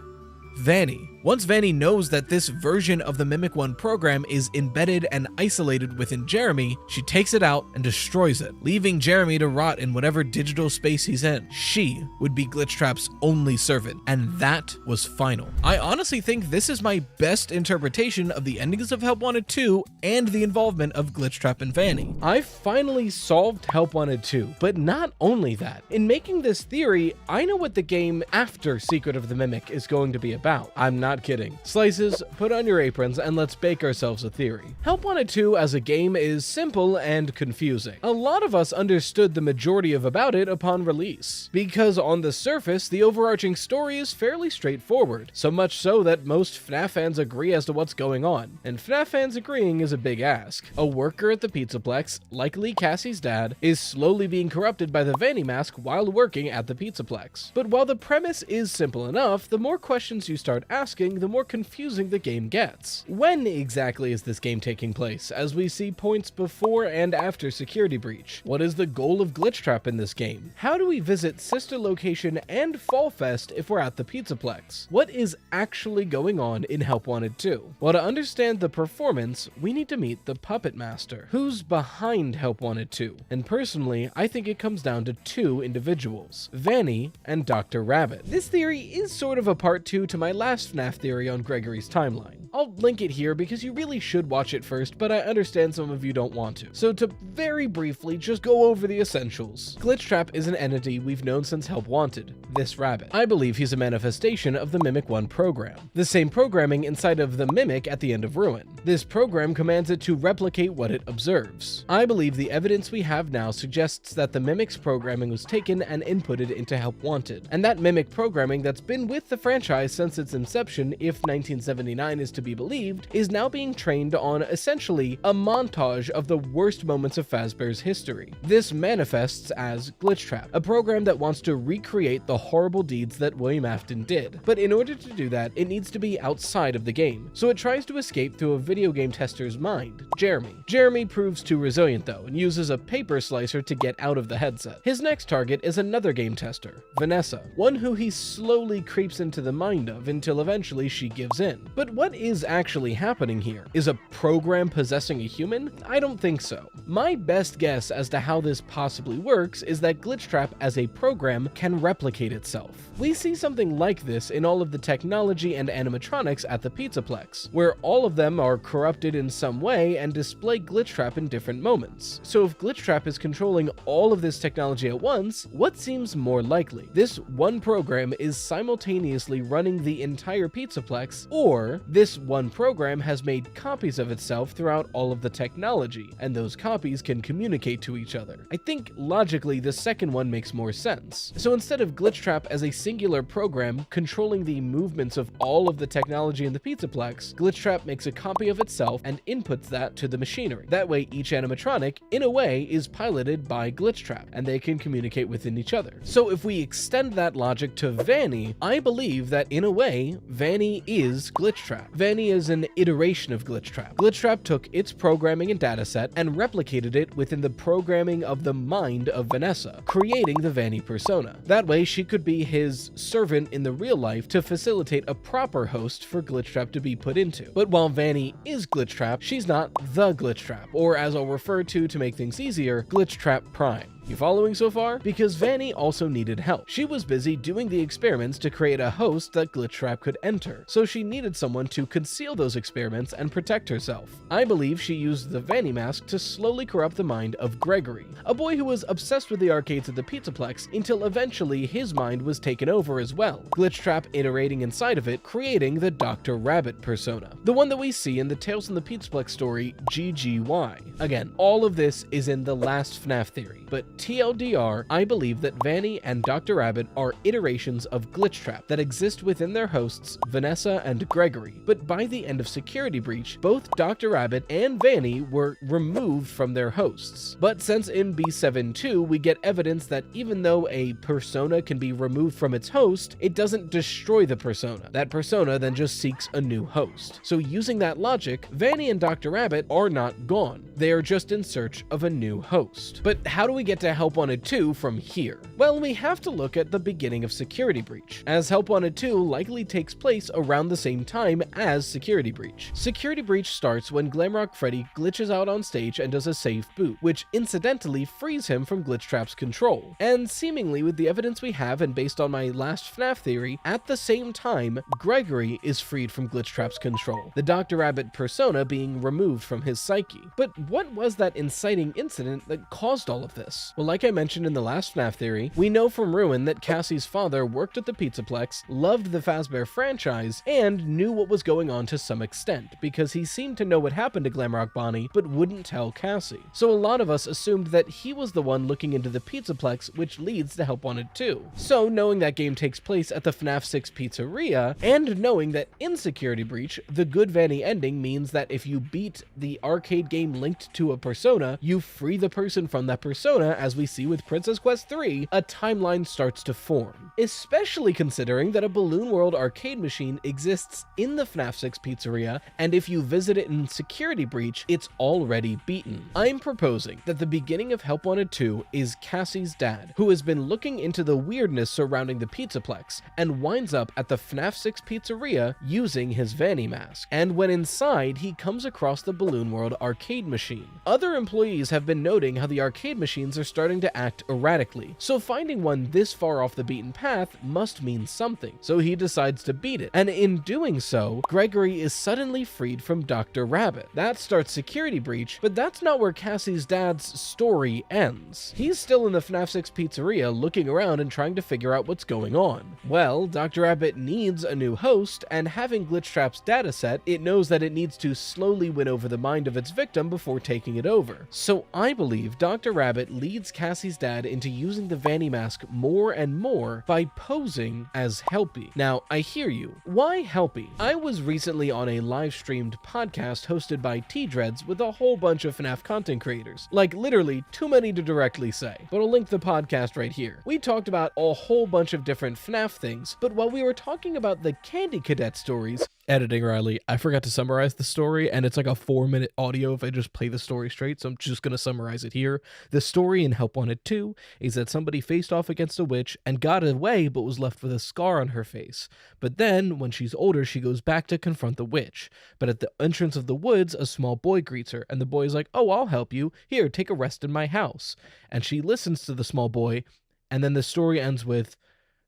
Vanny. Once Vanny knows that this version of the Mimic 1 program is embedded and isolated within Jeremy, she takes it out and destroys it, leaving Jeremy to rot in whatever digital space he's in. She would be Glitchtrap's only servant, and that was final. I honestly think this is my best interpretation of the endings of Help Wanted 2 and the involvement of Glitchtrap and Vanny. I finally solved Help Wanted 2, but not only that. In making this theory, I know what the game after Secret of the Mimic is going to be about. I'm not kidding. Slices, put on your aprons and let's bake ourselves a theory. Help Wanted 2 as a game is simple and confusing. A lot of us understood the majority of about it upon release, because on the surface, the overarching story is fairly straightforward, so much so that most FNAF fans agree as to what's going on, and FNAF fans agreeing is a big ask. A worker at the Pizzaplex, likely Cassie's dad, is slowly being corrupted by the Vanny mask while working at the Pizzaplex. But while the premise is simple enough, the more questions you start asking, the more confusing the game gets. When exactly is this game taking place, as we see points before and after Security Breach? What is the goal of Glitchtrap in this game? How do we visit Sister Location and Fall Fest if we're at the Pizzaplex? What is actually going on in Help Wanted 2? Well, to understand the performance, we need to meet the Puppet Master, who's behind Help Wanted 2. And personally, I think it comes down to two individuals, Vanny and Dr. Rabbit. This theory is sort of a part 2 to my last FNAF theory on Gregory's timeline. I'll link it here because you really should watch it first, but I understand some of you don't want to. So to very briefly just go over the essentials. Glitchtrap is an entity we've known since Help Wanted, this rabbit. I believe he's a manifestation of the Mimic 1 program, the same programming inside of the Mimic at the end of Ruin. This program commands it to replicate what it observes. I believe the evidence we have now suggests that the Mimic's programming was taken and inputted into Help Wanted, and that Mimic programming that's been with the franchise since its inception, if 1979 is to be believed, is now being trained on essentially a montage of the worst moments of Fazbear's history. This manifests as Glitchtrap, a program that wants to recreate the horrible deeds that William Afton did, but in order to do that, it needs to be outside of the game, so it tries to escape through a video game tester's mind, Jeremy. Jeremy proves too resilient though, and uses a paper slicer to get out of the headset. His next target is another game tester, Vanessa, one who he slowly creeps into the mind of until eventually she gives in. But what is actually happening here? Is a program possessing a human? I don't think so. My best guess as to how this possibly works is that Glitchtrap as a program can replicate itself. We see something like this in all of the technology and animatronics at the Pizzaplex, where all of them are corrupted in some way and display Glitchtrap in different moments. So if Glitchtrap is controlling all of this technology at once, what seems more likely? This one program is simultaneously running the entire Pizzaplex, or this one program has made copies of itself throughout all of the technology, and those copies can communicate to each other. I think logically the second one makes more sense. So instead of Glitchtrap as a singular program controlling the movements of all of the technology in the Pizzaplex, Glitchtrap makes a copy of itself and inputs that to the machinery. That way each animatronic, in a way, is piloted by Glitchtrap, and they can communicate within each other. So if we extend that logic to Vanny, I believe that in a way, Vanny is Glitchtrap. Vanny is an iteration of Glitchtrap. Glitchtrap took its programming and dataset and replicated it within the programming of the mind of Vanessa, creating the Vanny persona. That way she could be his servant in the real life to facilitate a proper host for Glitchtrap to be put into. But while Vanny is Glitchtrap, she's not the Glitchtrap, or as I'll refer to make things easier, Glitchtrap Prime. You following so far? Because Vanny also needed help. She was busy doing the experiments to create a host that Glitchtrap could enter, so she needed someone to conceal those experiments and protect herself. I believe she used the Vanny mask to slowly corrupt the mind of Gregory, a boy who was obsessed with the arcades at the Pizzaplex until eventually his mind was taken over as well, Glitchtrap iterating inside of it, creating the Dr. Rabbit persona, the one that we see in the Tales from the Pizzaplex story GGY. Again, all of this is in the last FNAF theory, but TLDR, I believe that Vanny and Dr. Rabbit are iterations of Glitchtrap that exist within their hosts, Vanessa and Gregory, but by the end of Security Breach, both Dr. Rabbit and Vanny were removed from their hosts. But since in B7-2 we get evidence that even though a persona can be removed from its host, it doesn't destroy the persona. That persona then just seeks a new host. So using that logic, Vanny and Dr. Rabbit are not gone. They are just in search of a new host. But how do we get to Help Wanted 2 from here? Well, we have to look at the beginning of Security Breach, as Help Wanted 2 likely takes place around the same time as Security Breach. Security Breach starts when Glamrock Freddy glitches out on stage and does a safe boot, which incidentally frees him from Glitchtrap's control. And seemingly with the evidence we have and based on my last FNAF theory, at the same time, Gregory is freed from Glitchtrap's control, the Dr. Rabbit persona being removed from his psyche. But what was that inciting incident that caused all of this? Well, like I mentioned in the last FNAF theory, we know from Ruin that Cassie's father worked at the Pizzaplex, loved the Fazbear franchise, and knew what was going on to some extent, because he seemed to know what happened to Glamrock Bonnie, but wouldn't tell Cassie. So a lot of us assumed that he was the one looking into the Pizzaplex, which leads to Help Wanted 2. So knowing that game takes place at the FNAF 6 pizzeria, and knowing that in Security Breach, the good Vanny ending means that if you beat the arcade game linked to a persona, you free the person from that persona, as we see with Princess Quest 3, a timeline starts to form. Especially considering that a Balloon World arcade machine exists in the FNAF 6 pizzeria, and if you visit it in Security Breach, it's already beaten. I'm proposing that the beginning of Help Wanted 2 is Cassie's dad, who has been looking into the weirdness surrounding the Pizzaplex, and winds up at the FNAF 6 pizzeria using his Vanny mask. And when inside, he comes across the Balloon World arcade machine. Other employees have been noting how the arcade machines are starting to act erratically, so finding one this far off the beaten path must mean something, so he decides to beat it, and in doing so, Gregory is suddenly freed from Dr. Rabbit. That starts Security Breach, but that's not where Cassie's dad's story ends. He's still in the FNAF 6 pizzeria looking around and trying to figure out what's going on. Well, Dr. Rabbit needs a new host, and having Glitchtrap's dataset, it knows that it needs to slowly win over the mind of its victim before taking it over. So I believe Dr. Rabbit leads Cassie's dad into using the Vanny mask more and more by posing as Helpy. Now, I hear you. Why Helpy? I was recently on a live-streamed podcast hosted by T-Dreads with a whole bunch of FNAF content creators. Like, literally, too many to directly say, but I'll link the podcast right here. We talked about a whole bunch of different FNAF things, but while we were talking about the Candy Cadet stories, editing Riley, I forgot to summarize the story, and it's like a 4-minute audio if I just play the story straight, so I'm just gonna summarize it here. The story in Help Wanted 2 is that somebody faced off against a witch and got away but was left with a scar on her face. But then, when she's older, she goes back to confront the witch. But at the entrance of the woods, a small boy greets her, and the boy's like, "Oh, I'll help you. Here, take a rest in my house." And she listens to the small boy, and then the story ends with,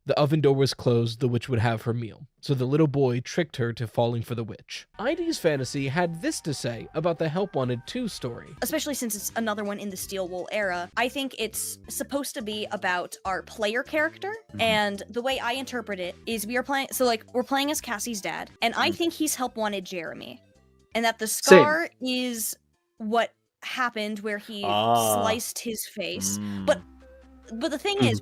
"The oven door was closed, the witch would have her meal." So the little boy tricked her to falling for the witch. ID's Fantasy had this to say about the Help Wanted 2 story. Especially since it's another one in the Steel Wool era, I think it's supposed to be about our player character, and the way I interpret it is we're playing as Cassie's dad, and I think he's Help Wanted Jeremy, and that the scar is what happened where he sliced his face. But the thing is,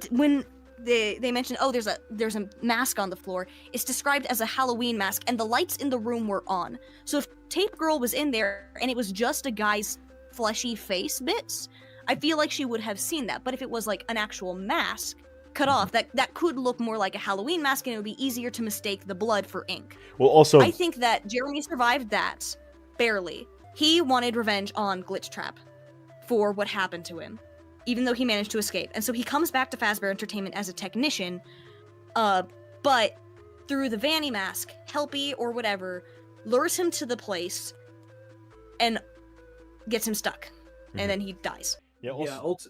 when they mentioned, oh, there's a mask on the floor, it's described as a Halloween mask, and the lights in the room were on. So if Tape Girl was in there and it was just a guy's fleshy face bits, I feel like she would have seen that. But if it was like an actual mask cut off, that could look more like a Halloween mask, and it would be easier to mistake the blood for ink. Well, also, I think that Jeremy survived that barely. He wanted revenge on Glitchtrap for what happened to him, even though he managed to escape. And so he comes back to Fazbear Entertainment as a technician, but through the Vanny mask, Helpy or whatever, lures him to the place and gets him stuck. And then he dies. Yeah,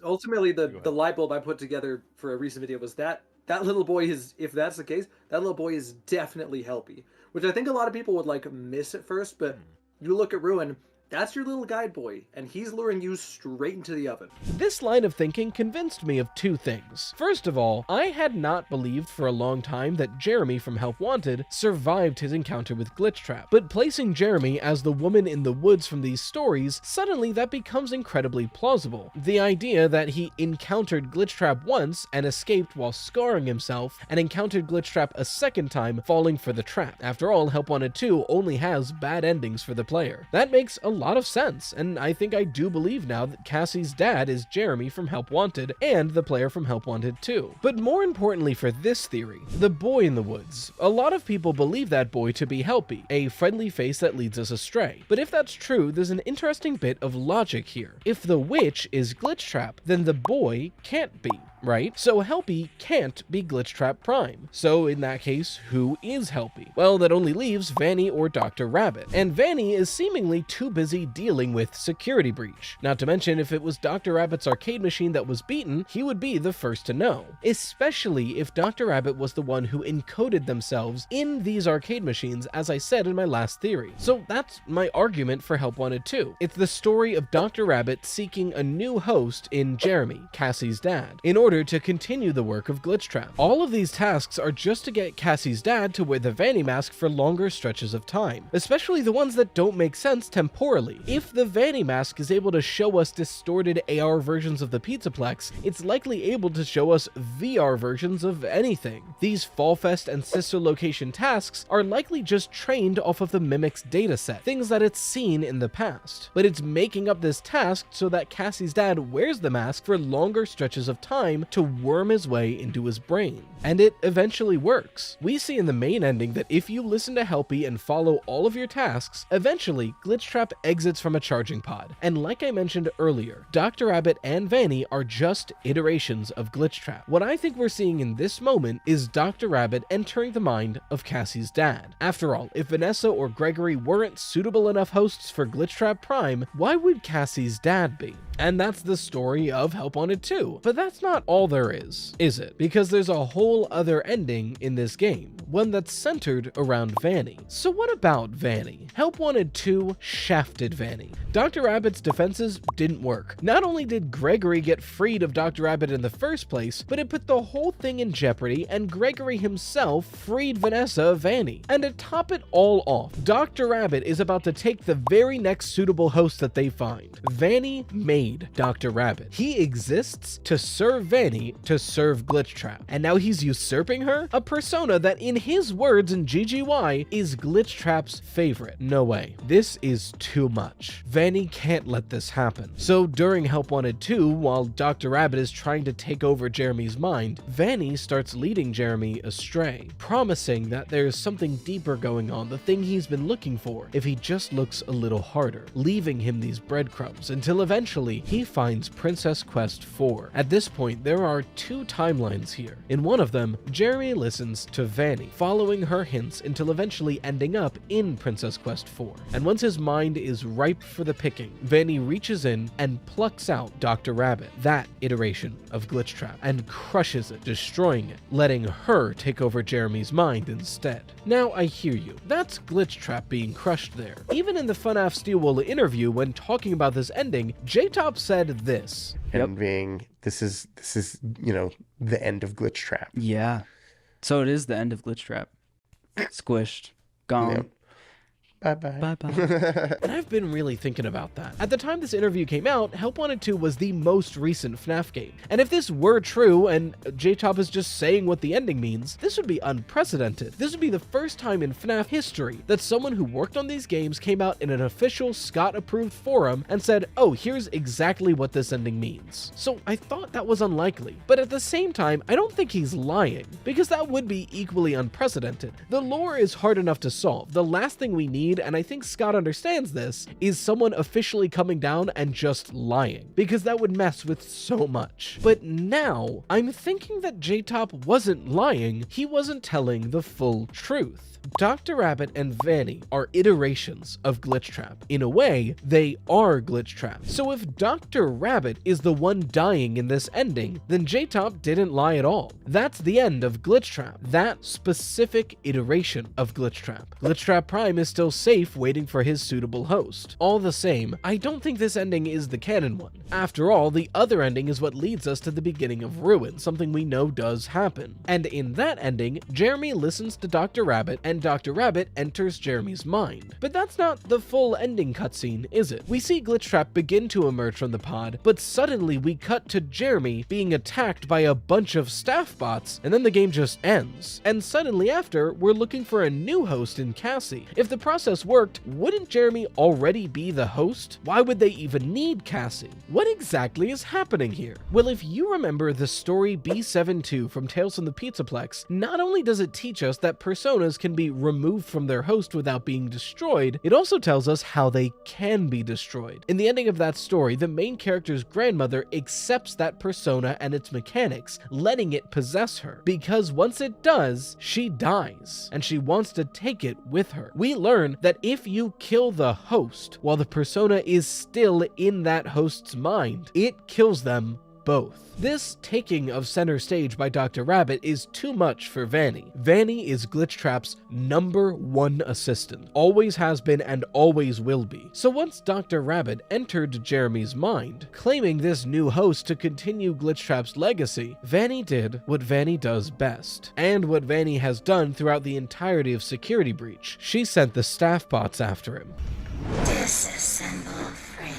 ultimately, the light bulb I put together for a recent video was that little boy is, if that's the case, that little boy is definitely Helpy. Which I think a lot of people would, like, miss at first, but you look at Ruin, that's your little guide boy, and he's luring you straight into the oven. This line of thinking convinced me of two things. First of all, I had not believed for a long time that Jeremy from Help Wanted survived his encounter with Glitchtrap, but placing Jeremy as the woman in the woods from these stories, suddenly that becomes incredibly plausible. The idea that he encountered Glitchtrap once and escaped while scarring himself, and encountered Glitchtrap a second time falling for the trap. After all, Help Wanted 2 only has bad endings for the player. That makes a lot of sense, and I think I do believe now that Cassie's dad is Jeremy from Help Wanted and the player from Help Wanted 2. But more importantly for this theory, the boy in the woods. A lot of people believe that boy to be Helpy, a friendly face that leads us astray. But if that's true, there's an interesting bit of logic here. If the witch is Glitchtrap, then the boy can't be, right? So Helpy can't be Glitchtrap Prime. So in that case, who is Helpy? Well, that only leaves Vanny or Dr. Rabbit. And Vanny is seemingly too busy dealing with Security Breach. Not to mention, if it was Dr. Rabbit's arcade machine that was beaten, he would be the first to know. Especially if Dr. Rabbit was the one who encoded themselves in these arcade machines, as I said in my last theory. So that's my argument for Help Wanted 2. It's the story of Dr. Rabbit seeking a new host in Jeremy, Cassie's dad, in order to continue the work of Glitchtrap. All of these tasks are just to get Cassie's dad to wear the Vanny mask for longer stretches of time, especially the ones that don't make sense temporally. If the Vanny mask is able to show us distorted AR versions of the Pizzaplex, it's likely able to show us VR versions of anything. These Fallfest and Sister Location tasks are likely just trained off of the Mimic's dataset, things that it's seen in the past. But it's making up this task so that Cassie's dad wears the mask for longer stretches of time time to worm his way into his brain. And it eventually works. We see in the main ending that if you listen to Helpy and follow all of your tasks, eventually Glitchtrap exits from a charging pod. And like I mentioned earlier, Dr. Rabbit and Vanny are just iterations of Glitchtrap. What I think we're seeing in this moment is Dr. Rabbit entering the mind of Cassie's dad. After all, if Vanessa or Gregory weren't suitable enough hosts for Glitchtrap Prime, why would Cassie's dad be? And that's the story of Help Wanted 2. But that's not all there is it? Because there's a whole other ending in this game, one that's centered around Vanny. So what about Vanny? Help Wanted 2 shafted Vanny. Dr. Rabbit's defenses didn't work. Not only did Gregory get freed of Dr. Rabbit in the first place, but it put the whole thing in jeopardy, and Gregory himself freed Vanessa of Vanny. And to top it all off, Dr. Rabbit is about to take the very next suitable host that they find. Vanny made Dr. Rabbit. He exists to serve Vanny to serve Glitchtrap. And now he's usurping her? A persona that, in his words in GGY, is Glitchtrap's favorite. No way. This is too much. Vanny can't let this happen. So during Help Wanted 2, while Dr. Rabbit is trying to take over Jeremy's mind, Vanny starts leading Jeremy astray, promising that there's something deeper going on, the thing he's been looking for, if he just looks a little harder, leaving him these breadcrumbs until eventually he finds Princess Quest 4. At this point, there are two timelines here. In one of them, Jeremy listens to Vanny, following her hints until eventually ending up in Princess Quest 4. And once his mind is ripe for the picking, Vanny reaches in and plucks out Dr. Rabbit, that iteration of Glitchtrap, and crushes it, destroying it, letting her take over Jeremy's mind instead. Now I hear you. That's Glitchtrap being crushed there. Even in the FNAF Steelwool interview, when talking about this ending, J-Top said this. And being, this is, you know, the end of Glitchtrap. Yeah. So it is the end of Glitchtrap. Squished. Gone. Yep. Bye-bye. Bye-bye. And I've been really thinking about that. At the time this interview came out, Help Wanted 2 was the most recent FNAF game. And if this were true, and J-Top is just saying what the ending means, this would be unprecedented. This would be the first time in FNAF history that someone who worked on these games came out in an official Scott-approved forum and said, oh, here's exactly what this ending means. So I thought that was unlikely. But at the same time, I don't think he's lying, because that would be equally unprecedented. The lore is hard enough to solve. The last thing we need, and I think Scott understands this, is someone officially coming down and just lying, because that would mess with so much. But now, I'm thinking that J-Top wasn't lying, he wasn't telling the full truth. Dr. Rabbit and Vanny are iterations of Glitchtrap. In a way, they are Glitchtrap. So if Dr. Rabbit is the one dying in this ending, then J-Top didn't lie at all. That's the end of Glitchtrap, that specific iteration of Glitchtrap. Glitchtrap Prime is still safe waiting for his suitable host. All the same, I don't think this ending is the canon one. After all, the other ending is what leads us to the beginning of Ruin, something we know does happen. And in that ending, Jeremy listens to Dr. Rabbit and Dr. Rabbit enters Jeremy's mind. But that's not the full ending cutscene, is it? We see Glitchtrap begin to emerge from the pod, but suddenly we cut to Jeremy being attacked by a bunch of staff bots, and then the game just ends. And suddenly after, we're looking for a new host in Cassie. If the process worked, wouldn't Jeremy already be the host? Why would they even need Cassie? What exactly is happening here? Well, if you remember the story B72 from Tales from the Pizzaplex, not only does it teach us that personas can be removed from their host without being destroyed, it also tells us how they can be destroyed. In the ending of that story, the main character's grandmother accepts that persona and its mechanics, letting it possess her, because once it does, she dies, and she wants to take it with her. We learn that if you kill the host while the persona is still in that host's mind, it kills them both. This taking of center stage by Dr. Rabbit is too much for Vanny. Vanny is Glitchtrap's #1 assistant, always has been and always will be. So once Dr. Rabbit entered Jeremy's mind, claiming this new host to continue Glitchtrap's legacy, Vanny did what Vanny does best, and what Vanny has done throughout the entirety of Security Breach. She sent the staff bots after him. Disassemble Freddy.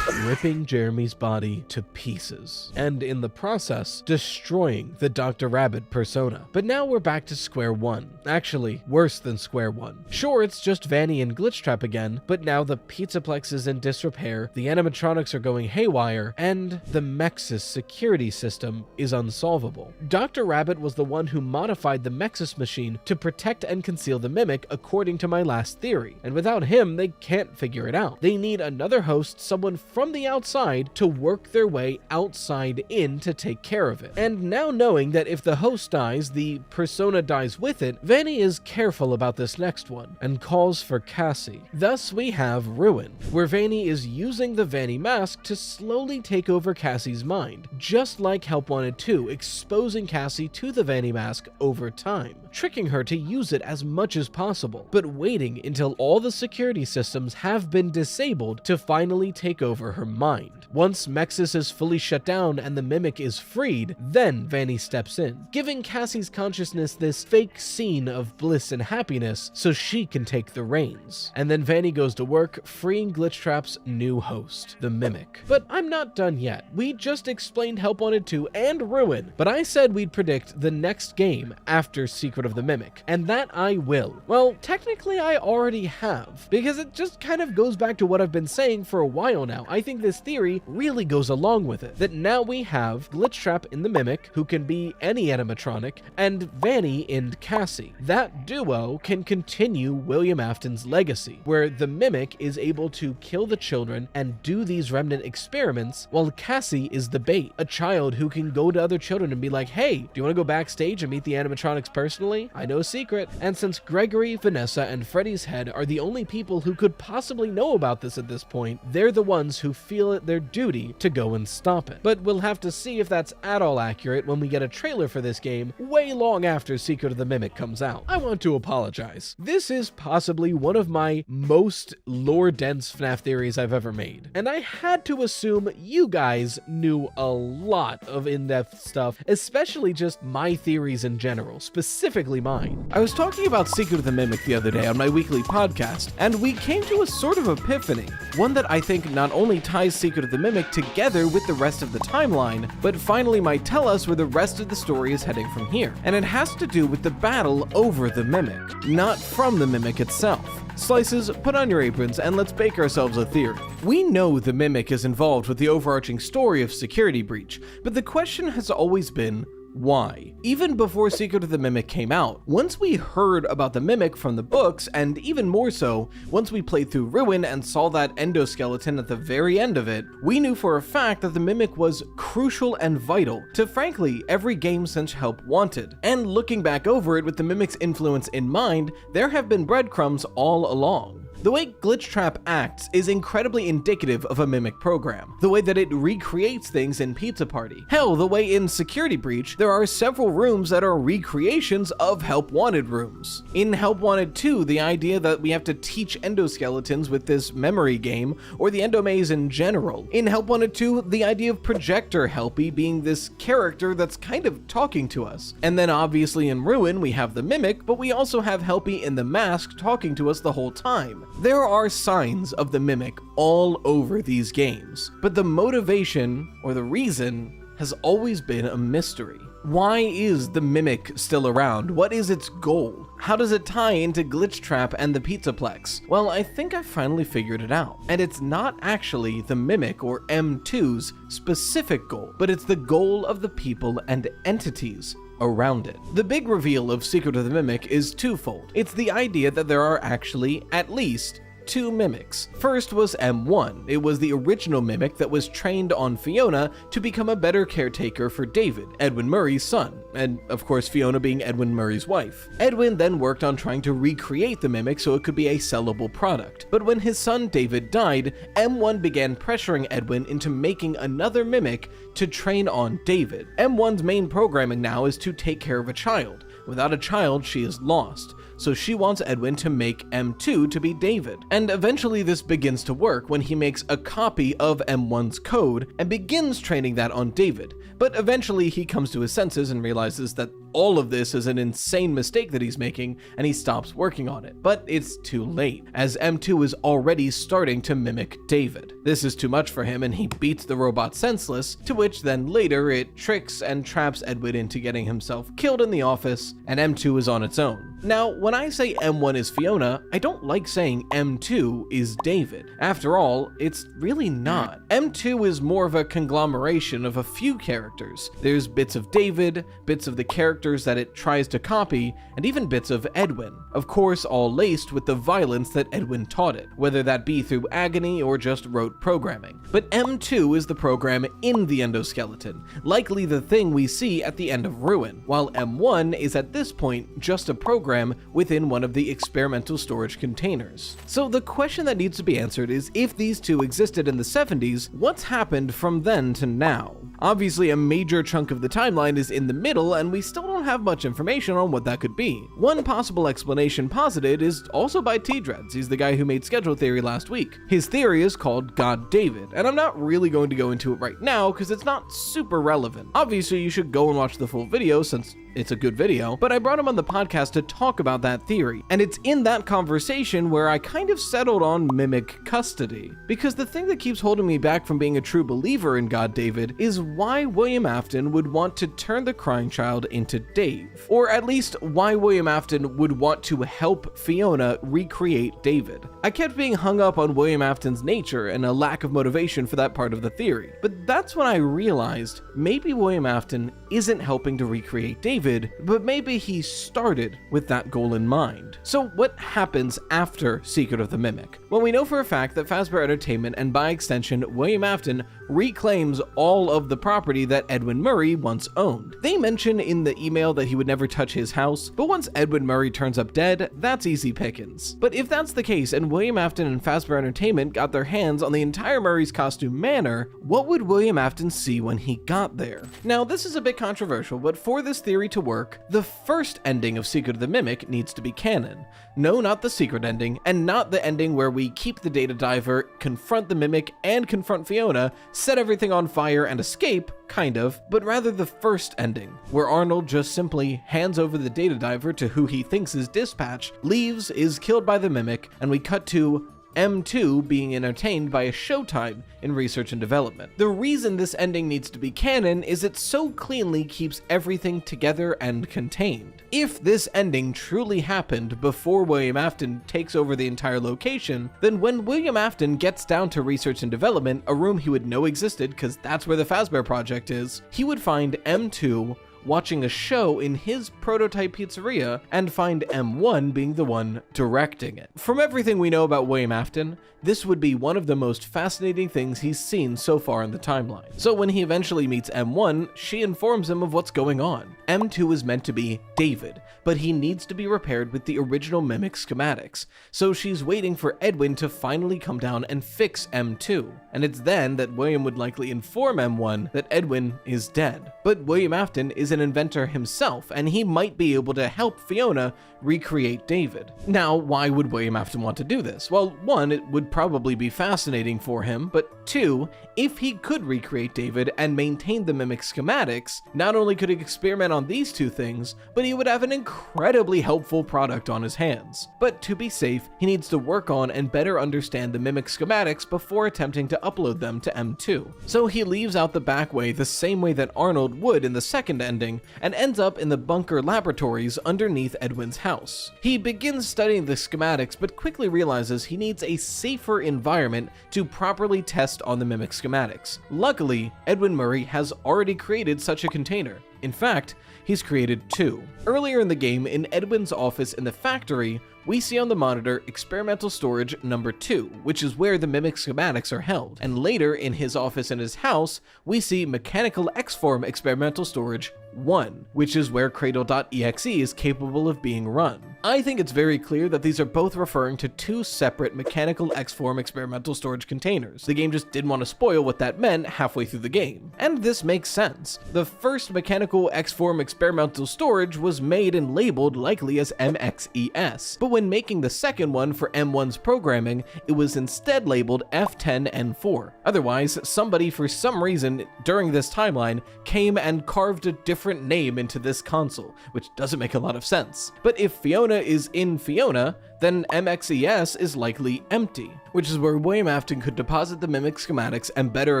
ripping Jeremy's body to pieces, and in the process, destroying the Dr. Rabbit persona. But now we're back to square one. Actually, worse than square one. Sure, it's just Vanny and Glitchtrap again, but now the Pizzaplex is in disrepair, the animatronics are going haywire, and the Mexis security system is unsolvable. Dr. Rabbit was the one who modified the Mexis machine to protect and conceal the Mimic according to my last theory, and without him, they can't figure it out. They need another host, someone from the outside, to work their way outside in to take care of it. And now knowing that if the host dies, the persona dies with it, Vanny is careful about this next one, and calls for Cassie. Thus we have Ruin, where Vanny is using the Vanny mask to slowly take over Cassie's mind, just like Help Wanted 2, exposing Cassie to the Vanny mask over time, tricking her to use it as much as possible, but waiting until all the security systems have been disabled to finally take over her mind. Once Mexis is fully shut down and the Mimic is freed, then Vanny steps in, giving Cassie's consciousness this fake scene of bliss and happiness so she can take the reins. And then Vanny goes to work freeing Glitchtrap's new host, the Mimic. But I'm not done yet. We just explained Help Wanted 2 and Ruin, but I said we'd predict the next game after Secret of the Mimic, and that I will. Well, technically I already have, because it just kind of goes back to what I've been saying for a while now. I think this theory really goes along with it, that now we have Glitchtrap in the Mimic, who can be any animatronic, and Vanny in Cassie. That duo can continue William Afton's legacy, where the Mimic is able to kill the children and do these remnant experiments, while Cassie is the bait, a child who can go to other children and be like, hey, do you want to go backstage and meet the animatronics personally? I know a secret. And since Gregory, Vanessa, and Freddy's Head are the only people who could possibly know about this at this point, they're the ones who feel it their duty to go and stop it. But we'll have to see if that's at all accurate when we get a trailer for this game way long after Secret of the Mimic comes out. I want to apologize. This is possibly one of my most lore-dense FNAF theories I've ever made, and I had to assume you guys knew a lot of in-depth stuff, especially just my theories in general, specifically mine. I was talking about Secret of the Mimic the other day on my weekly podcast, and we came to a sort of epiphany, one that I think not only ties Secret of the Mimic together with the rest of the timeline, but finally might tell us where the rest of the story is heading from here. And it has to do with the battle over the Mimic, not from the Mimic itself. Slices, put on your aprons and let's bake ourselves a theory. We know the Mimic is involved with the overarching story of Security Breach, but the question has always been, why? Even before Secret of the Mimic came out, once we heard about the Mimic from the books, and even more so, once we played through Ruin and saw that endoskeleton at the very end of it, we knew for a fact that the Mimic was crucial and vital to frankly every game since Help Wanted. And looking back over it with the Mimic's influence in mind, there have been breadcrumbs all along. The way Glitchtrap acts is incredibly indicative of a Mimic program. The way that it recreates things in Pizza Party. Hell, the way in Security Breach, there are several rooms that are recreations of Help Wanted rooms. In Help Wanted 2, the idea that we have to teach endoskeletons with this memory game, or the Endomaze in general. In Help Wanted 2, the idea of Projector Helpy being this character that's kind of talking to us. And then obviously in Ruin, we have the Mimic, but we also have Helpy in the mask talking to us the whole time. There are signs of the Mimic all over these games, but the motivation, or the reason, has always been a mystery. Why is the Mimic still around? What is its goal? How does it tie into Glitchtrap and the Pizzaplex? Well, I think I finally figured it out. And it's not actually the Mimic or M2's specific goal, but it's the goal of the people and entities around it. The big reveal of Secret of the Mimic is twofold. It's the idea that there are actually at least two Mimics. First was M1. It was the original Mimic that was trained on Fiona to become a better caretaker for David, Edwin Murray's son, and of course Fiona being Edwin Murray's wife. Edwin then worked on trying to recreate the Mimic so it could be a sellable product, but when his son David died, M1 began pressuring Edwin into making another Mimic to train on David. M1's main programming now is to take care of a child. Without a child, she is lost. So she wants Edwin to make M2 to be David. And eventually this begins to work when he makes a copy of M1's code and begins training that on David. But eventually he comes to his senses and realizes that all of this is an insane mistake that he's making, and he stops working on it. But it's too late, as M2 is already starting to mimic David. This is too much for him, and he beats the robot senseless, to which then later it tricks and traps Edwin into getting himself killed in the office, and M2 is on its own. Now, when I say M1 is Fiona, I don't like saying M2 is David. After all, it's really not. M2 is more of a conglomeration of a few characters. There's bits of David, bits of the characters that it tries to copy, and even bits of Edwin. Of course, all laced with the violence that Edwin taught it, whether that be through agony or just rote programming. But M2 is the program in the endoskeleton, likely the thing we see at the end of Ruin, while M1 is at this point just a program within one of the experimental storage containers. So the question that needs to be answered is, if these two existed in the 70s, what's happened from then to now? Obviously, a major chunk of the timeline is in the middle, and we still don't have much information on what that could be. One possible explanation posited is also by T-Dreads. He's the guy who made Schedule Theory last week. His theory is called God David, and I'm not really going to go into it right now because it's not super relevant. Obviously, you should go and watch the full video since it's a good video, but I brought him on the podcast to talk about that theory, and it's in that conversation where I kind of settled on mimic custody. Because the thing that keeps holding me back from being a true believer in God David is why William Afton would want to turn the crying child into Dave. Or at least why William Afton would want to help Fiona recreate David. I kept being hung up on William Afton's nature and a lack of motivation for that part of the theory, but that's when I realized maybe William Afton isn't helping to recreate David, but maybe he started with that goal in mind. So what happens after Secret of the Mimic? Well, we know for a fact that Fazbear Entertainment, and by extension William Afton, reclaims all of the property that Edwin Murray once owned. They mention in the email that he would never touch his house, but once Edwin Murray turns up dead, that's easy pickings. But if that's the case, and William Afton and Fazbear Entertainment got their hands on the entire Murray's Costume Manor, what would William Afton see when he got there? Now, this is a bit controversial, but for this theory to work, the first ending of Secret of the Mimic needs to be canon. No, not the secret ending, and not the ending where we keep the data diver, confront the Mimic, and confront Fiona, set everything on fire and escape, kind of, but rather the first ending, where Arnold just simply hands over the data diver to who he thinks is Dispatch, leaves, is killed by the Mimic, and we cut to M2 being entertained by a showtime in research and development. The reason this ending needs to be canon is it so cleanly keeps everything together and contained. If this ending truly happened before William Afton takes over the entire location, then when William Afton gets down to research and development, a room he would know existed because that's where the Fazbear Project is, he would find M2 watching a show in his prototype pizzeria and find M1 being the one directing it. From everything we know about William Afton, this would be one of the most fascinating things he's seen so far in the timeline. So when he eventually meets M1, she informs him of what's going on. M2 is meant to be David, but he needs to be repaired with the original Mimic schematics, so she's waiting for Edwin to finally come down and fix M2. And it's then that William would likely inform M1 that Edwin is dead. But William Afton is an inventor himself, and he might be able to help Fiona recreate David. Now, why would William Afton want to do this? Well, one, it would probably be fascinating for him, but two, if he could recreate David and maintain the Mimic schematics, not only could he experiment on these two things, but he would have an incredibly helpful product on his hands. But to be safe, he needs to work on and better understand the Mimic schematics before attempting to upload them to M2. So he leaves out the back way the same way that Arnold would in the second ending, and ends up in the bunker laboratories underneath Edwin's house. He begins studying the schematics, but quickly realizes he needs a safer environment to properly test on the Mimic schematics. Luckily, Edwin Murray has already created such a container. In fact, he's created two. Earlier in the game, in Edwin's office in the factory, we see on the monitor experimental storage number 2, which is where the Mimic schematics are held. And later in his office in his house, we see mechanical X-form experimental storage 1, which is where Cradle.exe is capable of being run. I think it's very clear that these are both referring to two separate mechanical X-Form experimental storage containers. The game just didn't want to spoil what that meant halfway through the game. And this makes sense. The first mechanical X-Form experimental storage was made and labeled likely as MXES, but when making the second one for M1's programming, it was instead labeled F10N4. Otherwise, somebody for some reason during this timeline came and carved a different name into this console, which doesn't make a lot of sense. But if Fiona is in Fiona, then MXES is likely empty, which is where William Afton could deposit the Mimic schematics and better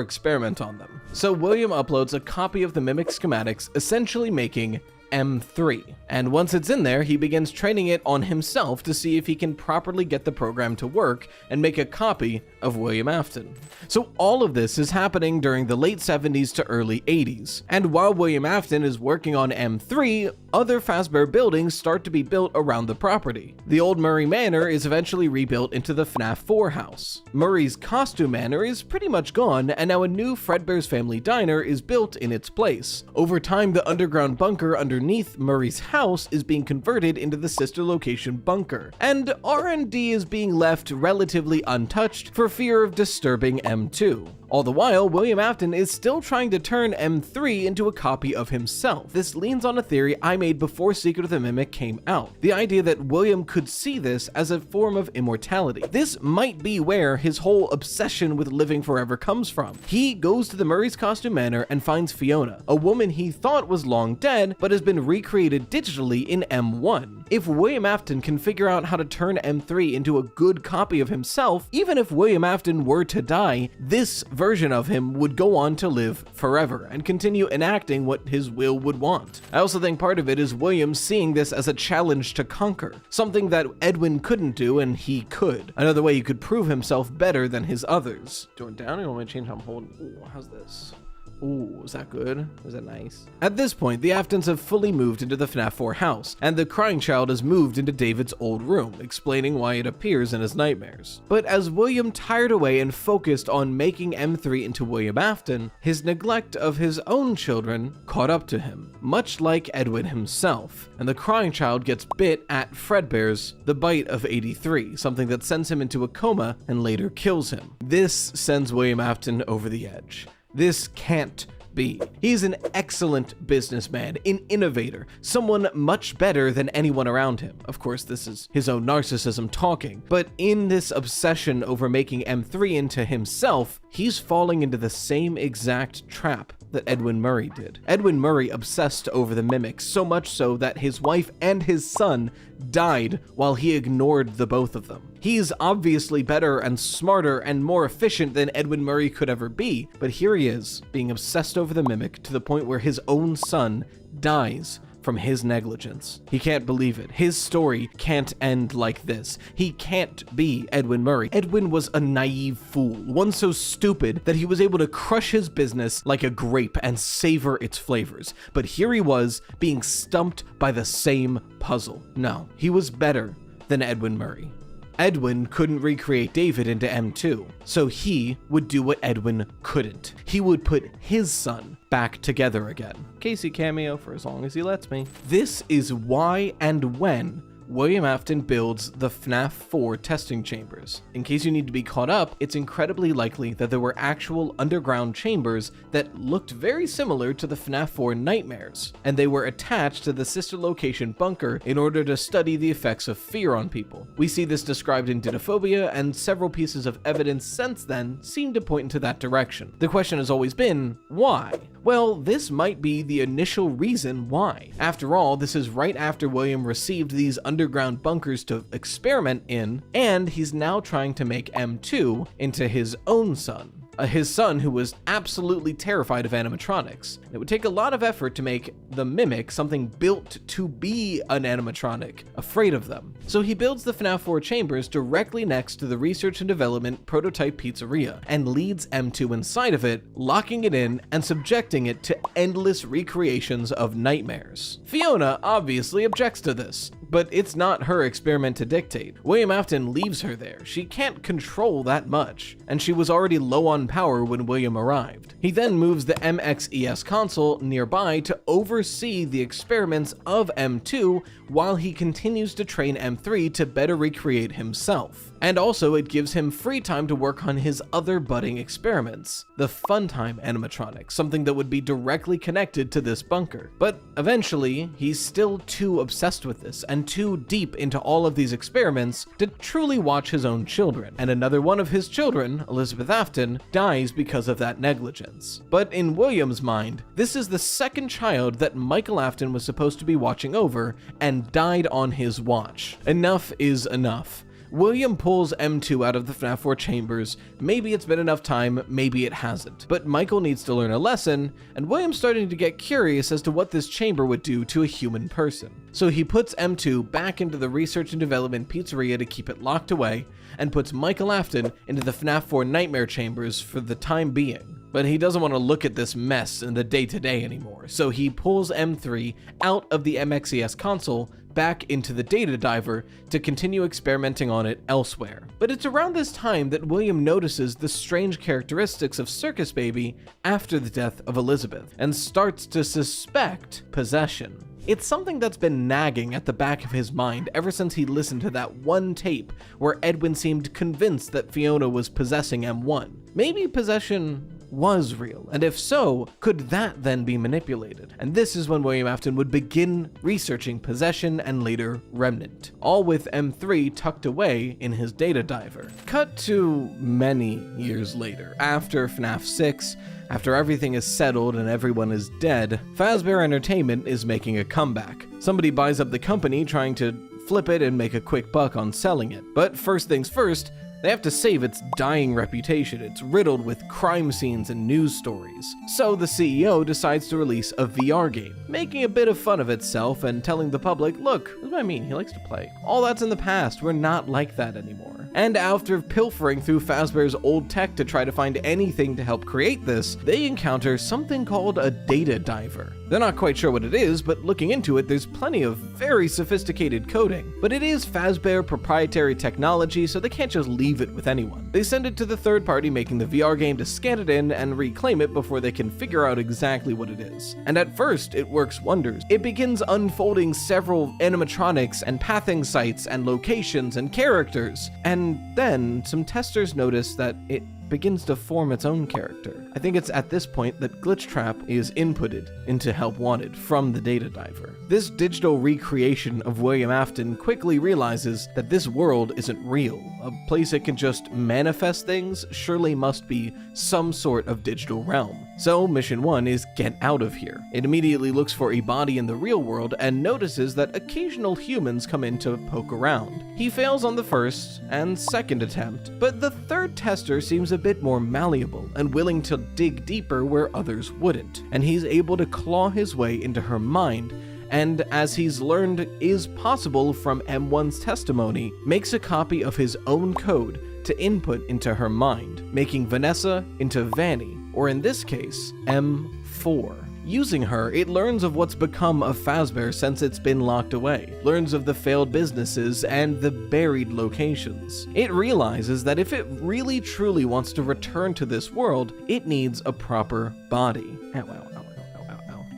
experiment on them. So William uploads a copy of the Mimic schematics, essentially making M3. And once it's in there, he begins training it on himself to see if he can properly get the program to work and make a copy of William Afton. So all of this is happening during the late 70s to early 80s. And while William Afton is working on M3, other Fazbear buildings start to be built around the property. The old Murray Manor is eventually rebuilt into the FNAF 4 house. Murray's costume manor is pretty much gone, and now a new Fredbear's Family Diner is built in its place. Over time, the underground bunker underneath Murray's house is being converted into the sister location bunker, and R&D is being left relatively untouched for fear of disturbing M2. All the while, William Afton is still trying to turn M3 into a copy of himself. This leans on a theory I made before Secret of the Mimic came out. The idea that William could see this as a form of immortality. This might be where his whole obsession with living forever comes from. He goes to the Murray's Costume Manor and finds Fiona, a woman he thought was long dead but has been recreated digitally in M1. If William Afton can figure out how to turn M3 into a good copy of himself, even if William Afton were to die, this version of him would go on to live forever and continue enacting what his will would want. I also think part of it is William seeing this as a challenge to conquer, something that Edwin couldn't do and he could. Another way he could prove himself better than his others. Doing down, I want to change how I'm holding. Ooh, how's this? Ooh, is that good? Is that nice? At this point, the Aftons have fully moved into the FNAF 4 house, and the crying child has moved into David's old room, explaining why it appears in his nightmares. But as William tired away and focused on making M3 into William Afton, his neglect of his own children caught up to him, much like Edwin himself, and the crying child gets bit at Fredbear's the bite of 83, something that sends him into a coma and later kills him. This sends William Afton over the edge. This can't be. He's an excellent businessman, an innovator, someone much better than anyone around him. Of course, this is his own narcissism talking, but in this obsession over making M3 into himself, he's falling into the same exact trap that Edwin Murray did. Edwin Murray obsessed over the Mimic, so much so that his wife and his son died while he ignored the both of them. He's obviously better and smarter and more efficient than Edwin Murray could ever be, but here he is, being obsessed over the Mimic to the point where his own son dies from his negligence. He can't believe it. His story can't end like this. He can't be Edwin Murray. Edwin was a naive fool, one so stupid that he was able to crush his business like a grape and savor its flavors. But here he was, being stumped by the same puzzle. No, he was better than Edwin Murray. Edwin couldn't recreate David into M2, so he would do what Edwin couldn't. He would put his son back together again. Casey cameo for as long as he lets me. This is why and when William Afton builds the FNAF 4 testing chambers. In case you need to be caught up, it's incredibly likely that there were actual underground chambers that looked very similar to the FNAF 4 nightmares, and they were attached to the sister location bunker in order to study the effects of fear on people. We see this described in Dinophobia, and several pieces of evidence since then seem to point into that direction. The question has always been, why? Well, this might be the initial reason why. After all, this is right after William received these underground bunkers to experiment in, and he's now trying to make M2 into his own son. His son who was absolutely terrified of animatronics. It would take a lot of effort to make the Mimic something built to be an animatronic, afraid of them. So he builds the FNAF 4 chambers directly next to the research and development prototype pizzeria, and leads M2 inside of it, locking it in and subjecting it to endless recreations of nightmares. Fiona obviously objects to this. But it's not her experiment to dictate. William Afton leaves her there. She can't control that much, and she was already low on power when William arrived. He then moves the MXES console nearby to oversee the experiments of M2 while he continues to train M3 to better recreate himself. And also it gives him free time to work on his other budding experiments, the Funtime animatronic, something that would be directly connected to this bunker. But eventually, he's still too obsessed with this and too deep into all of these experiments to truly watch his own children. And another one of his children, Elizabeth Afton, dies because of that negligence. But in William's mind, this is the second child that Michael Afton was supposed to be watching over and died on his watch. Enough is enough. William pulls M2 out of the FNAF 4 chambers. Maybe it's been enough time, maybe it hasn't. But Michael needs to learn a lesson, and William's starting to get curious as to what this chamber would do to a human person. So he puts M2 back into the research and development pizzeria to keep it locked away, and puts Michael Afton into the FNAF 4 nightmare chambers for the time being. But he doesn't want to look at this mess in the day-to-day anymore, so he pulls M3 out of the MXES console back into the data diver to continue experimenting on it elsewhere. But it's around this time that William notices the strange characteristics of Circus Baby after the death of Elizabeth, and starts to suspect possession. It's something that's been nagging at the back of his mind ever since he listened to that one tape where Edwin seemed convinced that Fiona was possessing M1. Maybe possession was real, and if so, could that then be manipulated? And this is when William Afton would begin researching possession and later remnant, all with M3 tucked away in his data diver. Cut to many years later, after FNAF 6, after everything is settled and everyone is dead, Fazbear Entertainment is making a comeback. Somebody buys up the company trying to flip it and make a quick buck on selling it. But first things first, they have to save its dying reputation. It's riddled with crime scenes and news stories. So the CEO decides to release a VR game, making a bit of fun of itself and telling the public, look, this is what I mean, he likes to play. All that's in the past, we're not like that anymore. And after pilfering through Fazbear's old tech to try to find anything to help create this, they encounter something called a data diver. They're not quite sure what it is, but looking into it, there's plenty of very sophisticated coding. But it is Fazbear proprietary technology, so they can't just leave it with anyone. They send it to the third party making the VR game to scan it in and reclaim it before they can figure out exactly what it is. And at first, it works wonders. It begins unfolding several animatronics and pathing sites and locations and characters. And then some testers notice that it begins to form its own character. I think it's at this point that Glitchtrap is inputted into Help Wanted from the data diver. This digital recreation of William Afton quickly realizes that this world isn't real. A place it can just manifest things surely must be some sort of digital realm. So mission 1 is get out of here. It immediately looks for a body in the real world and notices that occasional humans come in to poke around. He fails on the first and second attempt, but the third tester seems a bit more malleable and willing to dig deeper where others wouldn't, and he's able to claw his way into her mind, and as he's learned is possible from M1's testimony, makes a copy of his own code to input into her mind, making Vanessa into Vanny, or in this case, M4. Using her, it learns of what's become of Fazbear since it's been locked away, learns of the failed businesses and the buried locations. It realizes that if it really truly wants to return to this world, it needs a proper body.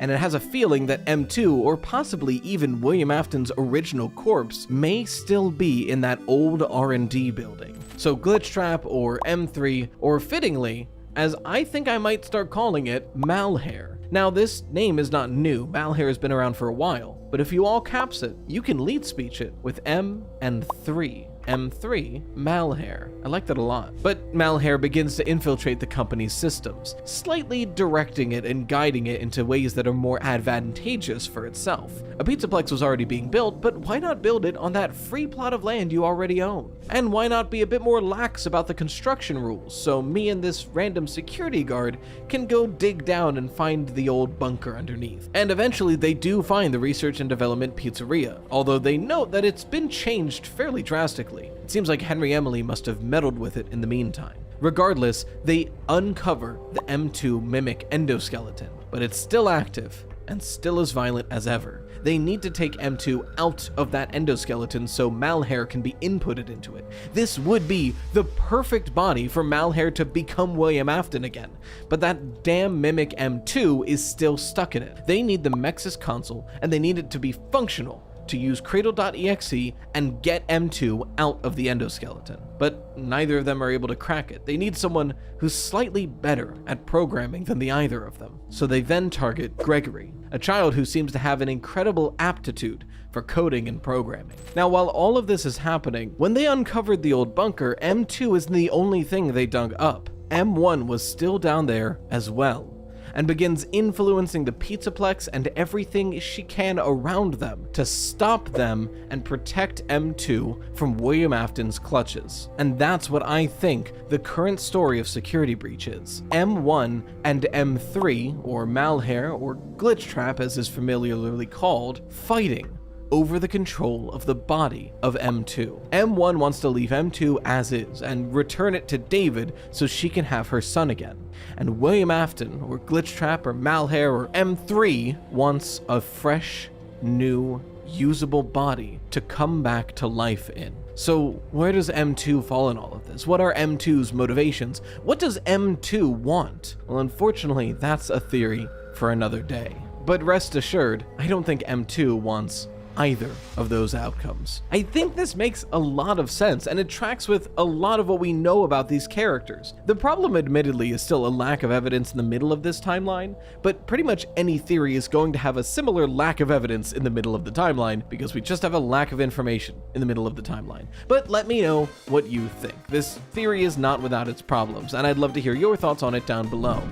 And it has a feeling that M2, or possibly even William Afton's original corpse, may still be in that old R&D building. So Glitchtrap, or M3, or fittingly, as I think I might start calling it, Malhair. Now, this name is not new. Malhair has been around for a while, but if you all caps it, you can lead speech it with M and 3. M3, Malhair. I like that a lot. But Malhair begins to infiltrate the company's systems, slightly directing it and guiding it into ways that are more advantageous for itself. A Pizzaplex was already being built, but why not build it on that free plot of land you already own? And why not be a bit more lax about the construction rules, so me and this random security guard can go dig down and find the old bunker underneath? And eventually they do find the research and development pizzeria, although they note that it's been changed fairly drastically. It seems like Henry Emily must have meddled with it in the meantime. Regardless, they uncover the M2 mimic endoskeleton, but it's still active and still as violent as ever. They need to take M2 out of that endoskeleton so Malhair can be inputted into it. This would be the perfect body for Malhair to become William Afton again, but that damn mimic M2 is still stuck in it. They need the Mexis console, and they need it to be functional to use Cradle.exe and get M2 out of the endoskeleton. But neither of them are able to crack it. They need someone who's slightly better at programming than the either of them. So they then target Gregory, a child who seems to have an incredible aptitude for coding and programming. Now, while all of this is happening, when they uncovered the old bunker, M2 isn't the only thing they dug up. M1 was still down there as well, and begins influencing the Pizzaplex and everything she can around them to stop them and protect M2 from William Afton's clutches. And that's what I think the current story of Security Breach is. M1 and M3, or Malhair, or Glitchtrap as is familiarly called, fighting over the control of the body of M2. M1 wants to leave M2 as is and return it to David so she can have her son again. And William Afton, or Glitchtrap, or Malhair, or M3 wants a fresh, new, usable body to come back to life in. So where does M2 fall in all of this? What are M2's motivations? What does M2 want? Well, unfortunately, that's a theory for another day. But rest assured, I don't think M2 wants either of those outcomes. I think this makes a lot of sense, and it tracks with a lot of what we know about these characters. The problem, admittedly, is still a lack of evidence in the middle of this timeline, but pretty much any theory is going to have a similar lack of evidence in the middle of the timeline, because we just have a lack of information in the middle of the timeline. But let me know what you think. This theory is not without its problems, and I'd love to hear your thoughts on it down below.